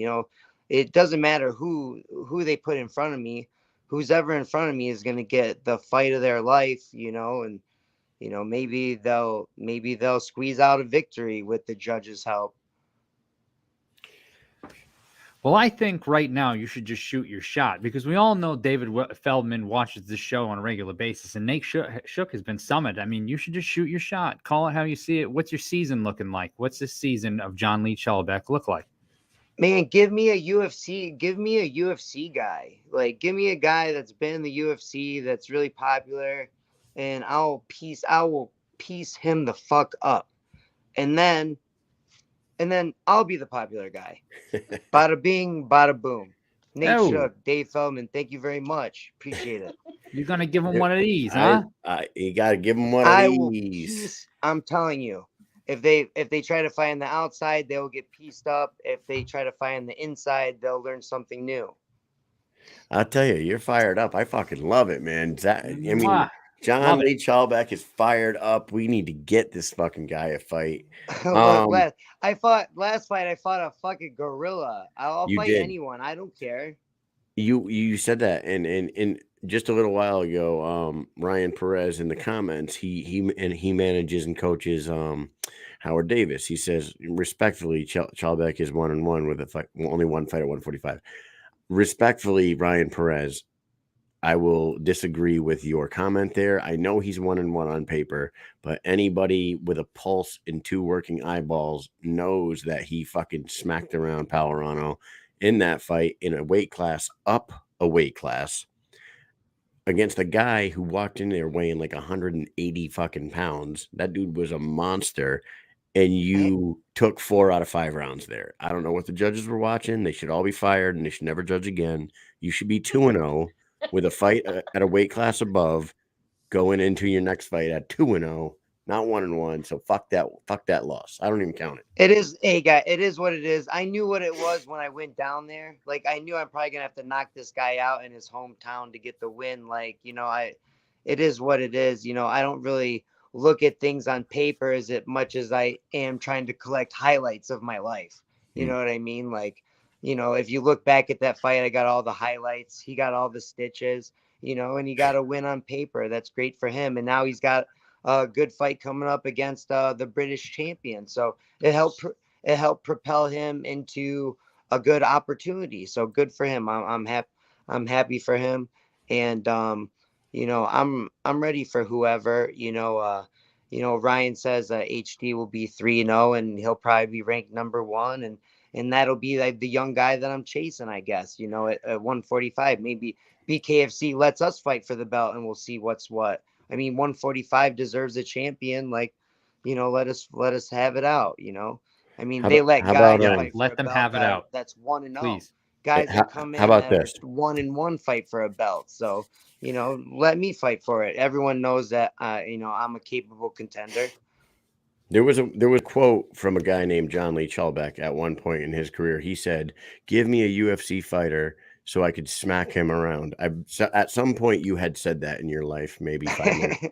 It doesn't matter who they put in front of me. Who's ever in front of me is going to get the fight of their life, and maybe they'll squeeze out a victory with the judges' help. Well, I think right now you should just shoot your shot, because we all know David Feldman watches this show on a regular basis, and Nate Shook has been summoned. I mean, you should just shoot your shot. Call it how you see it. What's your season looking like? What's this season of John Lee Chalbeck look like? Man, give me a UFC guy. Like, give me a guy that's been in the UFC, that's really popular, and I will piece him the fuck up. And then I'll be the popular guy. Bada bing, bada boom. Nate Shook, Dave Feldman, thank you very much. Appreciate it. You're going to give him one of these, huh? You got to give him one of these. I'm telling you. If they try to fight on the outside, they'll get pieced up. If they try to fight on the inside, they'll learn something new. I'll tell you, you're fired up. I fucking love it, man. John Lee Chalbeck is fired up. We need to get this fucking guy a fight. Last fight I fought a fucking gorilla. I'll fight anyone. I don't care. You said that, and just a little while ago, Ryan Perez in the comments, he manages and coaches Howard Davis. He says respectfully, Chalbeck is 1-1 with a fight, only one fight at 145. Respectfully, Ryan Perez, I will disagree with your comment there. I know he's 1-1 on paper, but anybody with a pulse and two working eyeballs knows that he fucking smacked around Palerano in that fight in a weight class up a weight class against a guy who walked in there weighing like 180 fucking pounds. That dude was a monster, and you took 4 out of 5 rounds there. I don't know what the judges were watching. They should all be fired, and they should never judge again. You should be 2-0 with a fight at a weight class above, going into your next fight at 2-0, not 1-1. So fuck that loss. I don't even count it. It is, hey guy, it is what it is. I knew what it was when I went down there. Like, I knew I'm probably gonna have to knock this guy out in his hometown to get the win. Like, it is what it is. I don't really look at things on paper as much as I am trying to collect highlights of my life. You know what I mean? Like, if you look back at that fight, I got all the highlights. He got all the stitches, and he got a win on paper. That's great for him. And now he's got a good fight coming up against the British champion. So it helped propel him into a good opportunity. So good for him. I'm happy for him. And, I'm ready for whoever, Ryan says HD will be 3-0 and he'll probably be ranked number 1. And that'll be like the young guy that I'm chasing, I guess, at 145. Maybe BKFC lets us fight for the belt and we'll see what's what. I mean, 145 deserves a champion. Like, let us have it out. I mean, they let guys fight. Let them have it out. That's 1-0. Please. Guys that come in. How about this? 1-1 fight for a belt. So, let me fight for it. Everyone knows that, I'm a capable contender. There was a quote from a guy named John Lee Chalbeck at one point in his career. He said, "Give me a UFC fighter so I could smack him around." At some point, you had said that in your life, maybe 5 minutes.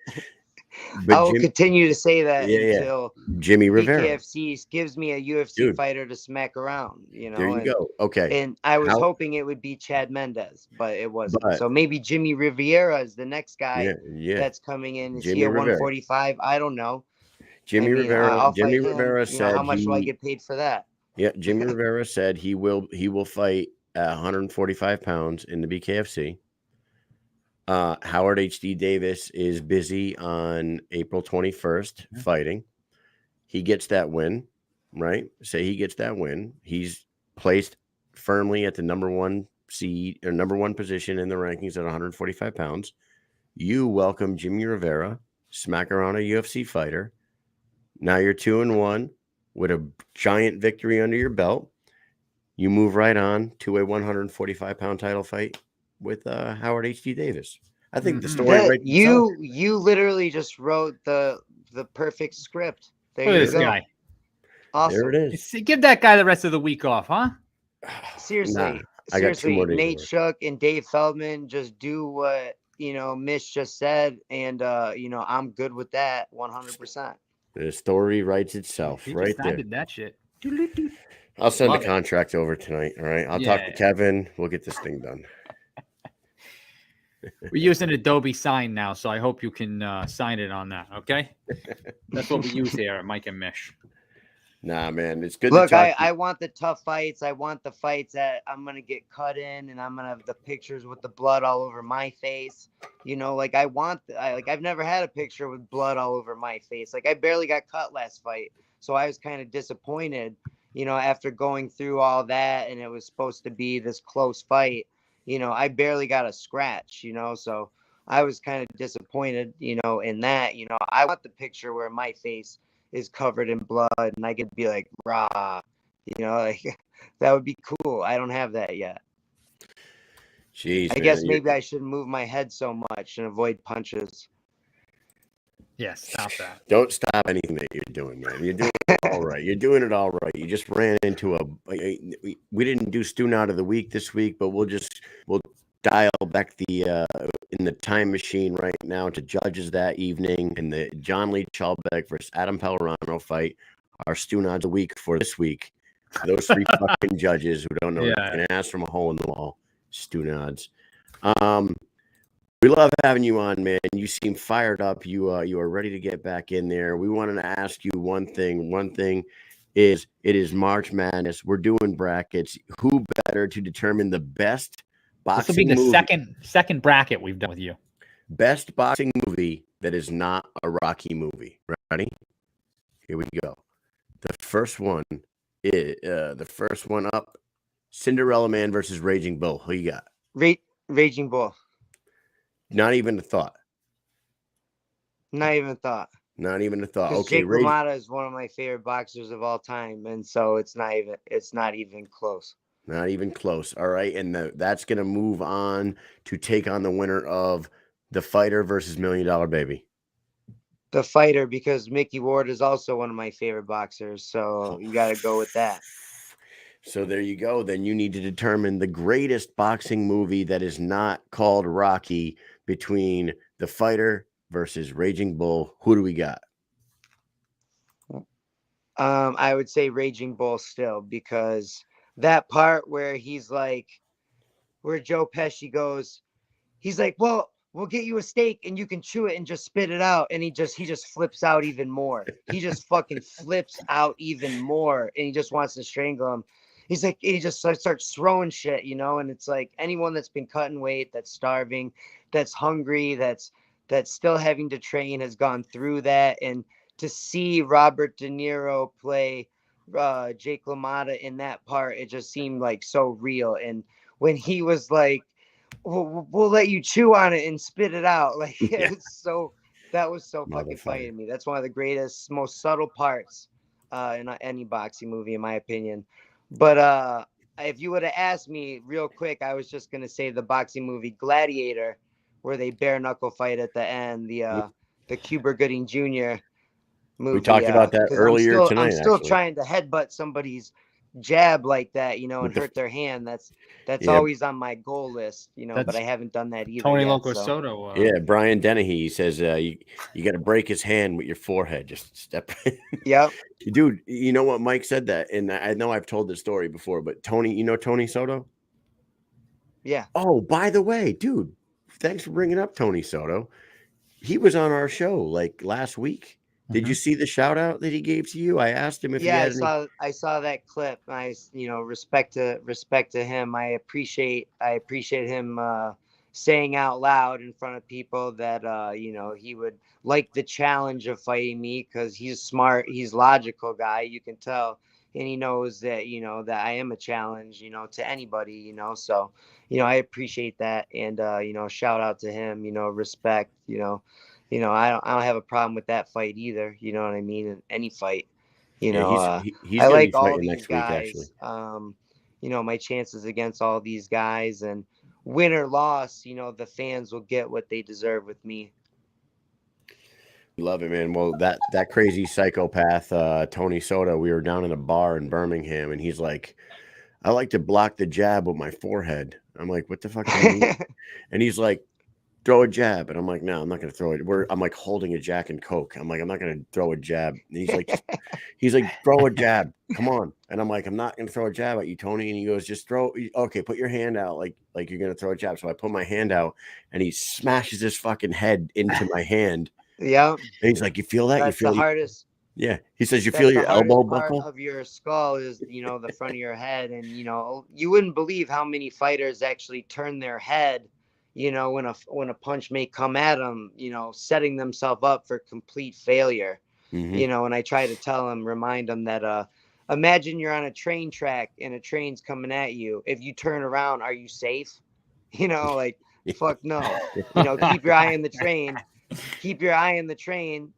I will continue to say that until Jimmy Rivera BKFC gives me a UFC fighter to smack around. There you go. Okay. And I was hoping it would be Chad Mendez, but it wasn't. So maybe Jimmy Rivera is the next guy that's coming in. Is he a 145? I don't know. Jimmy Rivera said, how much will I get paid for that? Yeah, Jimmy Rivera said he will fight at 145 pounds in the BKFC. Howard HD Davis is busy on April 21st fighting. He gets that win, right? Say he gets that win. He's placed firmly at the number 1 seed or number 1 position in the rankings at 145 pounds. You welcome Jimmy Rivera, smack around a UFC fighter. Now you're 2-1 with a giant victory under your belt. You move right on to a 145-pound title fight with Howard H.D. Davis. I think the story That, writes itself. you literally just wrote the perfect script. There Look at you this go. guy. Awesome. There it is. Give that guy the rest of the week off, huh? Seriously, Nah, I got 2 more days Nate worth. Shook and Dave Feldman just do what Mish just said, and I'm good with that 100%. The story writes itself He right just there. did that shit. I'll send Love the it. contract over tonight. All right. I'll talk to Yeah. Kevin. We'll get this thing done. We're using Adobe Sign now, so I hope you can sign it on that. Okay, that's what we use here at Mike and Mish. Nah, man, it's good Look, to talk. I want the tough fights. I want the fights that I'm gonna get cut in, and I'm gonna have the pictures with the blood all over my face. I've never had a picture with blood all over my face. Like, I barely got cut last fight, so I was kind of disappointed. After going through all that, and it was supposed to be this close fight. I barely got a scratch. So I was kind of disappointed. In that. I want the picture where my face is covered in blood and I could be like, rah, that would be cool. I don't have that yet. Jeez, I guess maybe I shouldn't move my head so much and avoid punches. Yeah, stop that. Don't stop anything that you're doing, man. You're doing it all right. You're doing it all right. You just ran into we didn't do Student Out of the Week this week, but we'll dial back in the time machine right now to judges that evening in the John Lee Chalbeck versus Adam Pellerano fight. Our Student Odds of the Week for this week. Those 3 fucking judges who don't know, Yeah. an ass from a hole in the wall. Student Odds. We love having you on, man. You seem fired up. You are ready to get back in there. We wanted to ask you one thing. One thing is, it is March Madness. We're doing brackets. Who better to determine the best boxing This will be the movie? second bracket we've done with you. Best boxing movie that is not a Rocky movie. Ready? Here we go. The first one up, Cinderella Man versus Raging Bull. Who you got? Raging Bull. Not even a thought. Not even a thought. Not even a thought. Because Okay, Jake LaMotta is one of my favorite boxers of all time, and so it's not even close. Not even close. All right, and that's gonna move on to take on the winner of The Fighter versus $1 Million Baby. The Fighter, because Mickey Ward is also one of my favorite boxers, so you got to go with that. So there you go. Then you need to determine the greatest boxing movie that is not called Rocky between The Fighter versus Raging Bull. Who do we got? I would say Raging Bull still, because that part where he's like, where Joe Pesci goes, he's like, well, we'll get you a steak and you can chew it and just spit it out. And he just flips out even more. He just fucking flips out even more. And he just wants to strangle him. He's like, he just starts throwing shit, and it's like anyone that's been cutting weight, that's starving, that's hungry, that's still having to train, has gone through that. And to see Robert De Niro play Jake LaMotta in that part, it just seemed like so real. And when he was like, we'll let you chew on it and spit it out, like, Yeah. that was so fucking funny to me. That's one of the greatest, most subtle parts in any boxing movie, in my opinion. But if you would have asked me real quick, I was just gonna say the boxing movie Gladiator, where they bare knuckle fight at the end, the Cuba Gooding Jr. movie. We talked about that earlier tonight. I'm still actually. trying to headbutt somebody's jab like that, and hurt their hand. That's always on my goal list, but I haven't done that either. Tony yet, Loco so. Soto. Yeah, Brian Dennehy says you got to break his hand with your forehead. Just step. Yep. Dude, you know what? Mike said that, and I know I've told this story before, but Tony, Tony Soto? Yeah. Oh, by the way, dude, thanks for bringing up Tony Soto. He was on our show like last week. Did you see the shout out that he gave to you? I asked him if he had I saw that clip. I respect to him. I appreciate him saying out loud in front of people that he would like the challenge of fighting me, because he's smart, he's logical guy. You can tell and he knows that, that I am a challenge, to anybody, so, I appreciate that. And, shout out to him, respect, I don't have a problem with that fight either. You know what I mean? In any fight, Yeah, he's I gonna be like all fighting these next week, actually. guys. My chances against all these guys, and win or loss, the fans will get what they deserve with me. Love it, man. Well, that crazy psychopath, Tony Soto, we were down in a bar in Birmingham, and he's like, I like to block the jab with my forehead. I'm like, what the fuck do you mean? And he's like, throw a jab. And I'm like, no, I'm not going to throw it. I'm like holding a Jack and Coke. I'm like, I'm not going to throw a jab. And he's like, throw a jab. Come on. And I'm like, I'm not going to throw a jab at you, Tony. And he goes, just okay, put your hand out like you're going to throw a jab. So I put my hand out, and he smashes his fucking head into my hand. Yeah. And he's like, you feel that? That's the hardest. Yeah. He says, you feel your elbow buckle? Of your skull is, the front of your head. And, you wouldn't believe how many fighters actually turn their head, when a punch may come at them, setting themselves up for complete failure. Mm-hmm. And I try to remind them that, imagine you're on a train track and a train's coming at you. If you turn around, are you safe? Fuck no. Keep your eye on the train. Keep your eye on the train,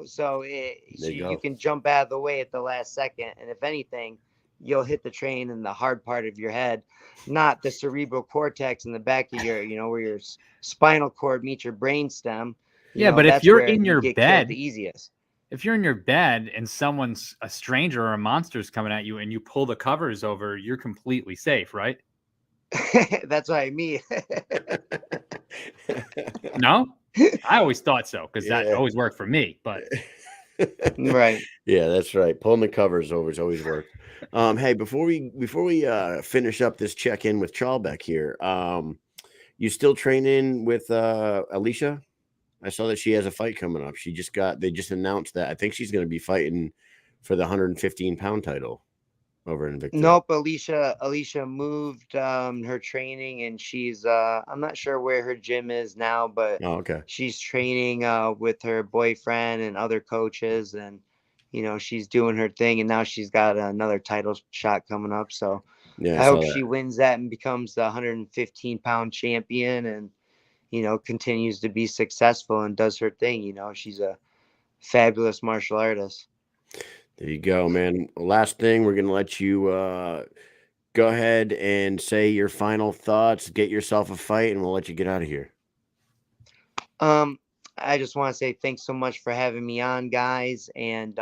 so you can jump out of the way at the last second. And if anything, you'll hit the train in the hard part of your head, not the cerebral cortex in the back of your, where your spinal cord meets your brain stem. But if you're in your bed, the easiest. If you're in your bed and someone's a stranger or a monster's coming at you and you pull the covers over, you're completely safe, right? That's what I mean. No? I always thought so, because that always worked for me. But right. Yeah, that's right. Pulling the covers over has always worked. Hey, before we finish up this check-in with Chalbeck here, you still training with Alicia? I saw that she has a fight coming up. They just announced that. I think she's going to be fighting for the 115-pound title over in Victor. Nope, Alicia moved her training, and she's I'm not sure where her gym is now, but she's training with her boyfriend and other coaches, and she's doing her thing, and now she's got another title shot coming up. So I hope she wins that and becomes the 115-pound champion, and continues to be successful and does her thing. She's a fabulous martial artist. There you go, man. Last thing, we're going to let you go ahead and say your final thoughts, get yourself a fight, and we'll let you get out of here. I just want to say thanks so much for having me on, guys. And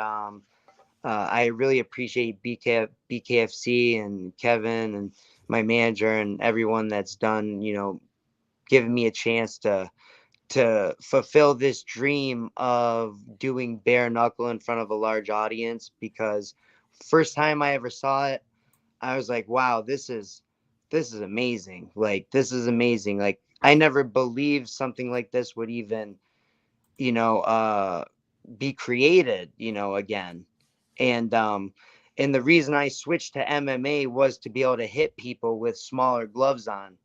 I really appreciate BKFC and Kevin and my manager and everyone that's done, giving me a chance to fulfill this dream of doing bare knuckle in front of a large audience, because first time I ever saw it, I was like, wow, this is amazing. Like, this is amazing. Like, I never believed something like this would even, be created, again. And the reason I switched to MMA was to be able to hit people with smaller gloves on.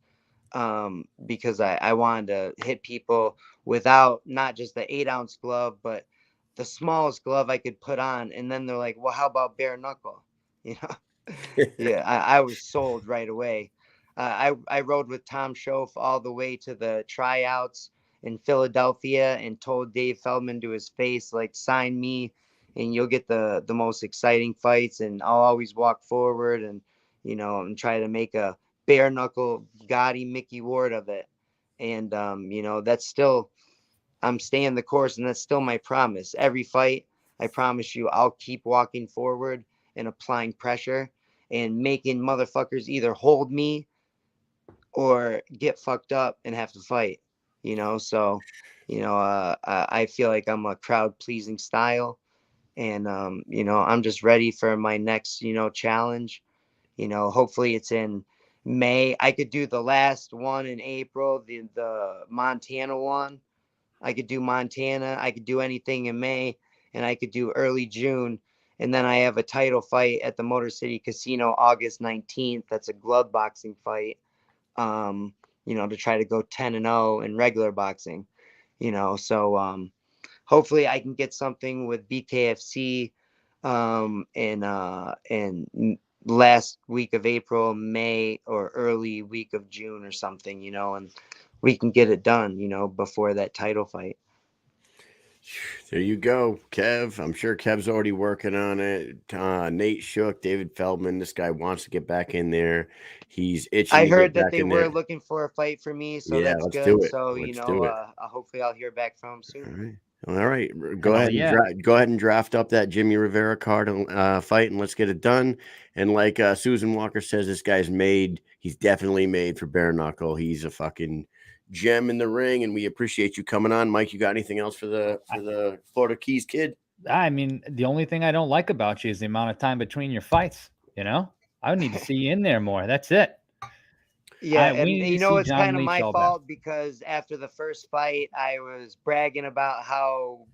Because I wanted to hit people without not just the 8-ounce glove, but the smallest glove I could put on. And then they're like, well, how about bare knuckle? Yeah, I was sold right away. I rode with Tom Schoaf all the way to the tryouts in Philadelphia and told Dave Feldman to his face, like, sign me and you'll get the most exciting fights. And I'll always walk forward and, and try to make a bare knuckle Gotti Mickey Ward of it. And that's still, I'm staying the course, and that's still my promise. Every fight, I promise you, I'll keep walking forward and applying pressure and making motherfuckers either hold me or get fucked up and have to fight. So I feel like I'm a crowd pleasing style, and I'm just ready for my next challenge. Hopefully it's in May. I could do the last one in April, the Montana one. I could do Montana. I could do anything in May, and I could do early June. And then I have a title fight at the Motor City Casino August 19th. That's a glove boxing fight, to try to go 10-0 in regular boxing, so hopefully I can get something with BKFC and last week of April, May, or early week of June or something, you know, and we can get it done, you know, before that title fight. There you go, Kev. I'm sure Kev's already working on it. Nate Shook, David Feldman. This guy wants to get back in there. He's itching. I to heard get that back they in were there. looking for a fight for me, so Yeah, that's let's good. do it. So, Let's you do know, it. hopefully I'll hear back from him soon. All right. Go Hell ahead. yeah. Go ahead and draft up that Jimmy Rivera card fight, and let's get it done. And like Susan Walker says, this guy's made. He's definitely made for bare knuckle. He's a fucking gem in the ring, and we appreciate you coming on, Mike. You got anything else for the Florida Keys kid? I mean, the only thing I don't like about you is the amount of time between your fights. You know, I would need to see you in there more. That's it. Yeah, we and need to you know, see it's John kind of Lee my Chalbeck. fault because after the first fight, I was bragging about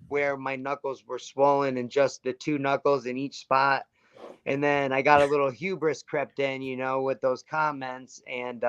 where my knuckles were swollen and just the 2 knuckles in each spot. And then I got a little hubris crept in, you know, with those comments. And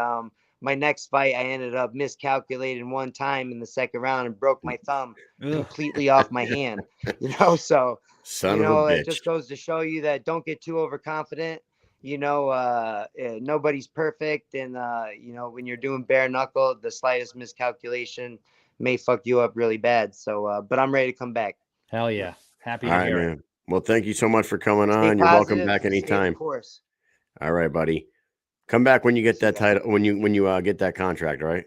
my next fight, I ended up miscalculating one time in the second round and broke my thumb completely off my hand, you know. So, Son you of a know, bitch. it just goes to show you that don't get too overconfident. You know, nobody's perfect. And, you know, when you're doing bare knuckle, the slightest miscalculation may fuck you up really bad. So, but I'm ready to come back. Hell yeah. Happy All to right, hear man. it. Well, thank you so much for coming Stay on. You're welcome positive, back stay the anytime. course. All right, buddy. Come back when you get See that ya. title. When you get that contract. All right.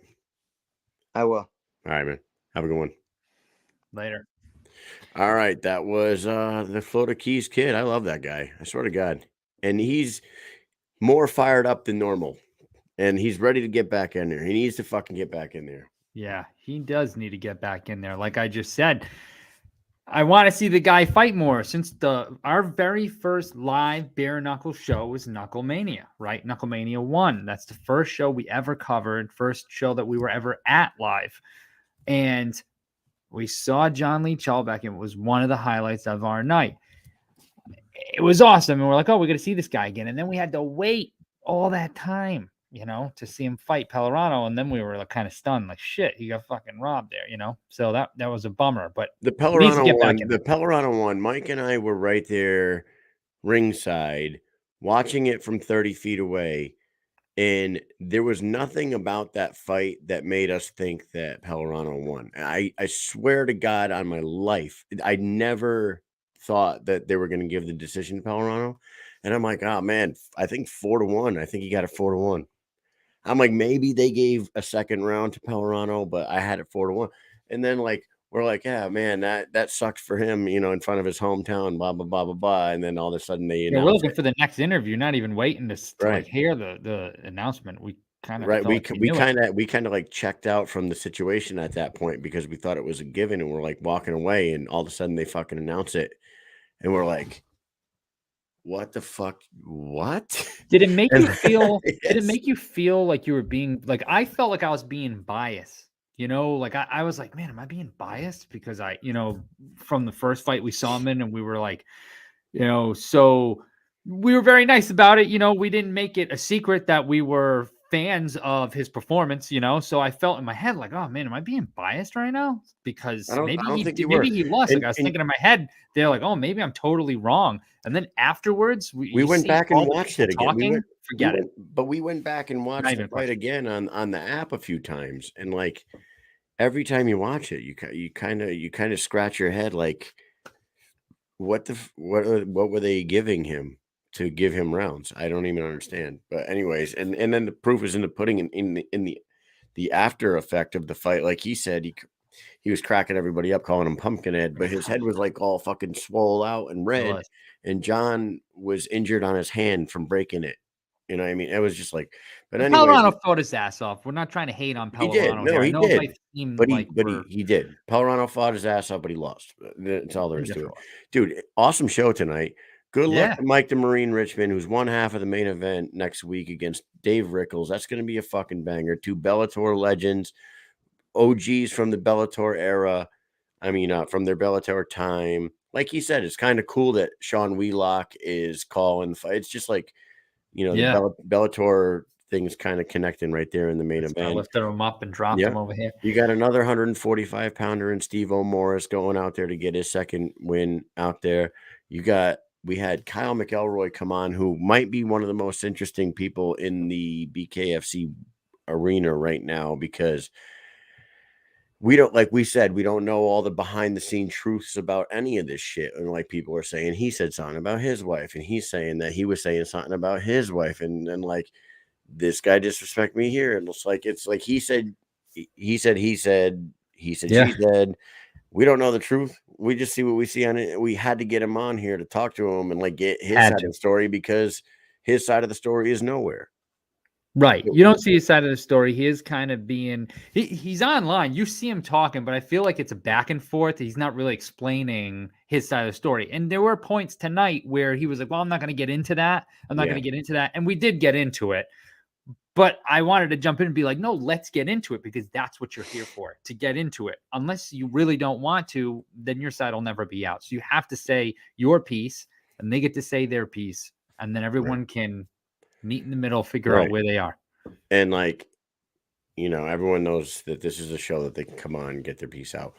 I will. All right, man. Have a good one. Later. All right, that was the Florida Keys kid. I love that guy. I swear to God. And he's more fired up than normal. And he's ready to get back in there. He needs to fucking get back in there. Yeah, he does need to get back in there. Like I just said, I want to see the guy fight more. Since our very first live bare knuckle show was Knuckle Mania, right? Knuckle Mania 1. That's the first show we ever covered, first show that we were ever at live. And we saw John Lee Chalbeck, and it was one of the highlights of our night. It was awesome. And we're like, oh, we're going to see this guy again. And then we had to wait all that time, you know, to see him fight Pellerano. And then we were like kind of stunned, like, shit, he got fucking robbed there, you know? So that was a bummer. But The Pellerano one, Mike and I were right there ringside watching it from 30 feet away. And there was nothing about that fight that made us think that Pellerano won. I swear to God on my life, I never thought that they were going to give the decision to Pellerano. And I'm like, oh, man, I think 4-1. I think he got it 4-1. I'm like, maybe they gave a second round to Pellerano, but I had it 4-1. And then, like, we're like, yeah, man, that sucked for him, you know, in front of his hometown, blah, blah, blah, blah, blah. And then all of a sudden they we're looking for the next interview, not even waiting to Right. like hear the announcement. We kind of right. We kind of like checked out from the situation at that point because we thought it was a given, and we're like walking away, and all of a sudden they fucking announce it, and we're like, what the fuck? What? Did it make you feel? Yes. Did it make you feel like you were being like? I felt like I was being biased. You know, like I was like, man, am I being biased? Because you know, from the first fight we saw him in, and we were like, you know, so we were very nice about it. You know, we didn't make it a secret that we were fans of his performance, you know. So I felt in my head like, oh man, am I being biased right now? Because maybe he lost. Like I was thinking in my head, they're like, oh, maybe I'm totally wrong. And then afterwards, we went back and watched it again. But we went back and watched the fight again on the app a few times, and like every time you watch it, you kind of scratch your head like, what were they giving him to give him rounds? I don't even understand. But anyways, and then the proof is in the pudding in the after effect of the fight. Like he said, he was cracking everybody up, calling him Pumpkinhead, but his head was like all fucking swole out and red. And John was injured on his hand from breaking it. You know what I mean? It was just like, but anyway. Pellerano fought his ass off. We're not trying to hate on Pellerano. He did. No, he did. He did. Pellerano fought his ass off, but he lost. That's all there is to it. Dude, awesome show tonight. Good luck to Mike the Marine Richman, who's one half of the main event next week against Dave Rickels. That's going to be a fucking banger. 2 Bellator legends, OGs from the Bellator era. I mean, from their Bellator time. Like he said, it's kind of cool that Sean Wheelock is calling the fight. It's just like, you know, the Bellator thing's kind of connecting right there in the main event. I lifted him up and dropped him over here. You got another 145-pounder in Stevo Morris going out there to get his second win out there. We got we had Kyle McElroy come on, who might be one of the most interesting people in the BKFC arena right now, because we don't, like we said, we don't know all the behind the scene truths about any of this shit. And like people are saying, he said something about his wife, and he's saying that he was saying something about his wife, and like this guy disrespect me here. And it's like he said, she said. We don't know the truth. We just see what we see on it. We had to get him on here to talk to him and like get his side of the story, because his side of the story is nowhere. Right. You don't see his side of the story. He is kind of he's online. You see him talking, but I feel like it's a back and forth. He's not really explaining his side of the story. And there were points tonight where he was like, well, I'm not going to get into that. I'm not going to get into that. And we did get into it. But I wanted to jump in and be like, no, let's get into it, because that's what you're here for, to get into it. Unless you really don't want to, then your side will never be out. So you have to say your piece, and they get to say their piece, and then everyone can meet in the middle, figure out where they are. And like, everyone knows that this is a show that they can come on and get their piece out.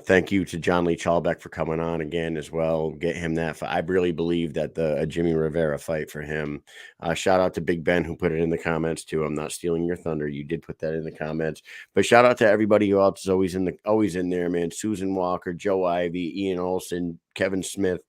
Thank you to John Lee Chalbeck for coming on again as well. Get him that. I really believe that the Jimmy Rivera fight for him. Shout out to Big Ben, who put it in the comments too. I'm not stealing your thunder. You did put that in the comments. But shout out to everybody who else is always in there, man. Susan Walker, Joe Ivy, Ian Olson, Kevin Smith,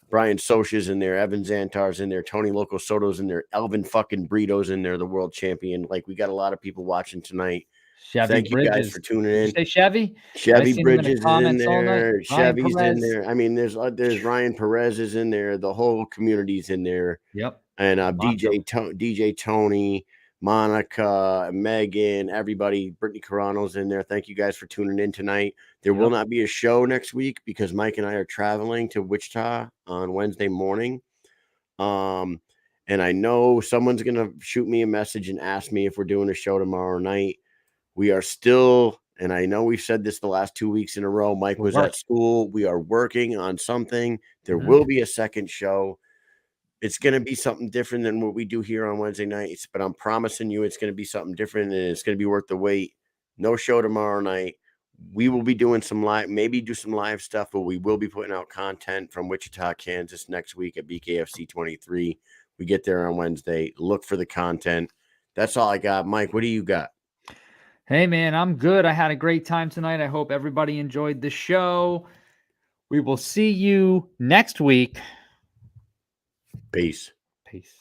Brian Socha's in there, Evan Zantar's in there, Tony Loco Soto's in there, Elvin fucking Brito's in there, the world champion. Like, we got a lot of people watching tonight. Thank you guys for tuning in. Did you say Chevy? Chevy Bridges is in there. Chevy's in there. I mean, there's Ryan Perez is in there. The whole community's in there. Yep. And DJ Tony, Monica, Megan, everybody, Brittany Carano's in there. Thank you guys for tuning in tonight. There will not be a show next week because Mike and I are traveling to Wichita on Wednesday morning. And I know someone's going to shoot me a message and ask me if we're doing a show tomorrow night. We are still, and I know we've said this the last 2 weeks in a row, Mike was at school. We are working on something. There will be a second show. It's going to be something different than what we do here on Wednesday nights, but I'm promising you it's going to be something different, and it's going to be worth the wait. No show tomorrow night. We will be doing some live, maybe do some live stuff, but we will be putting out content from Wichita, Kansas next week at BKFC 23. We get there on Wednesday. Look for the content. That's all I got. Mike, what do you got? Hey, man, I'm good. I had a great time tonight. I hope everybody enjoyed the show. We will see you next week. Peace. Peace.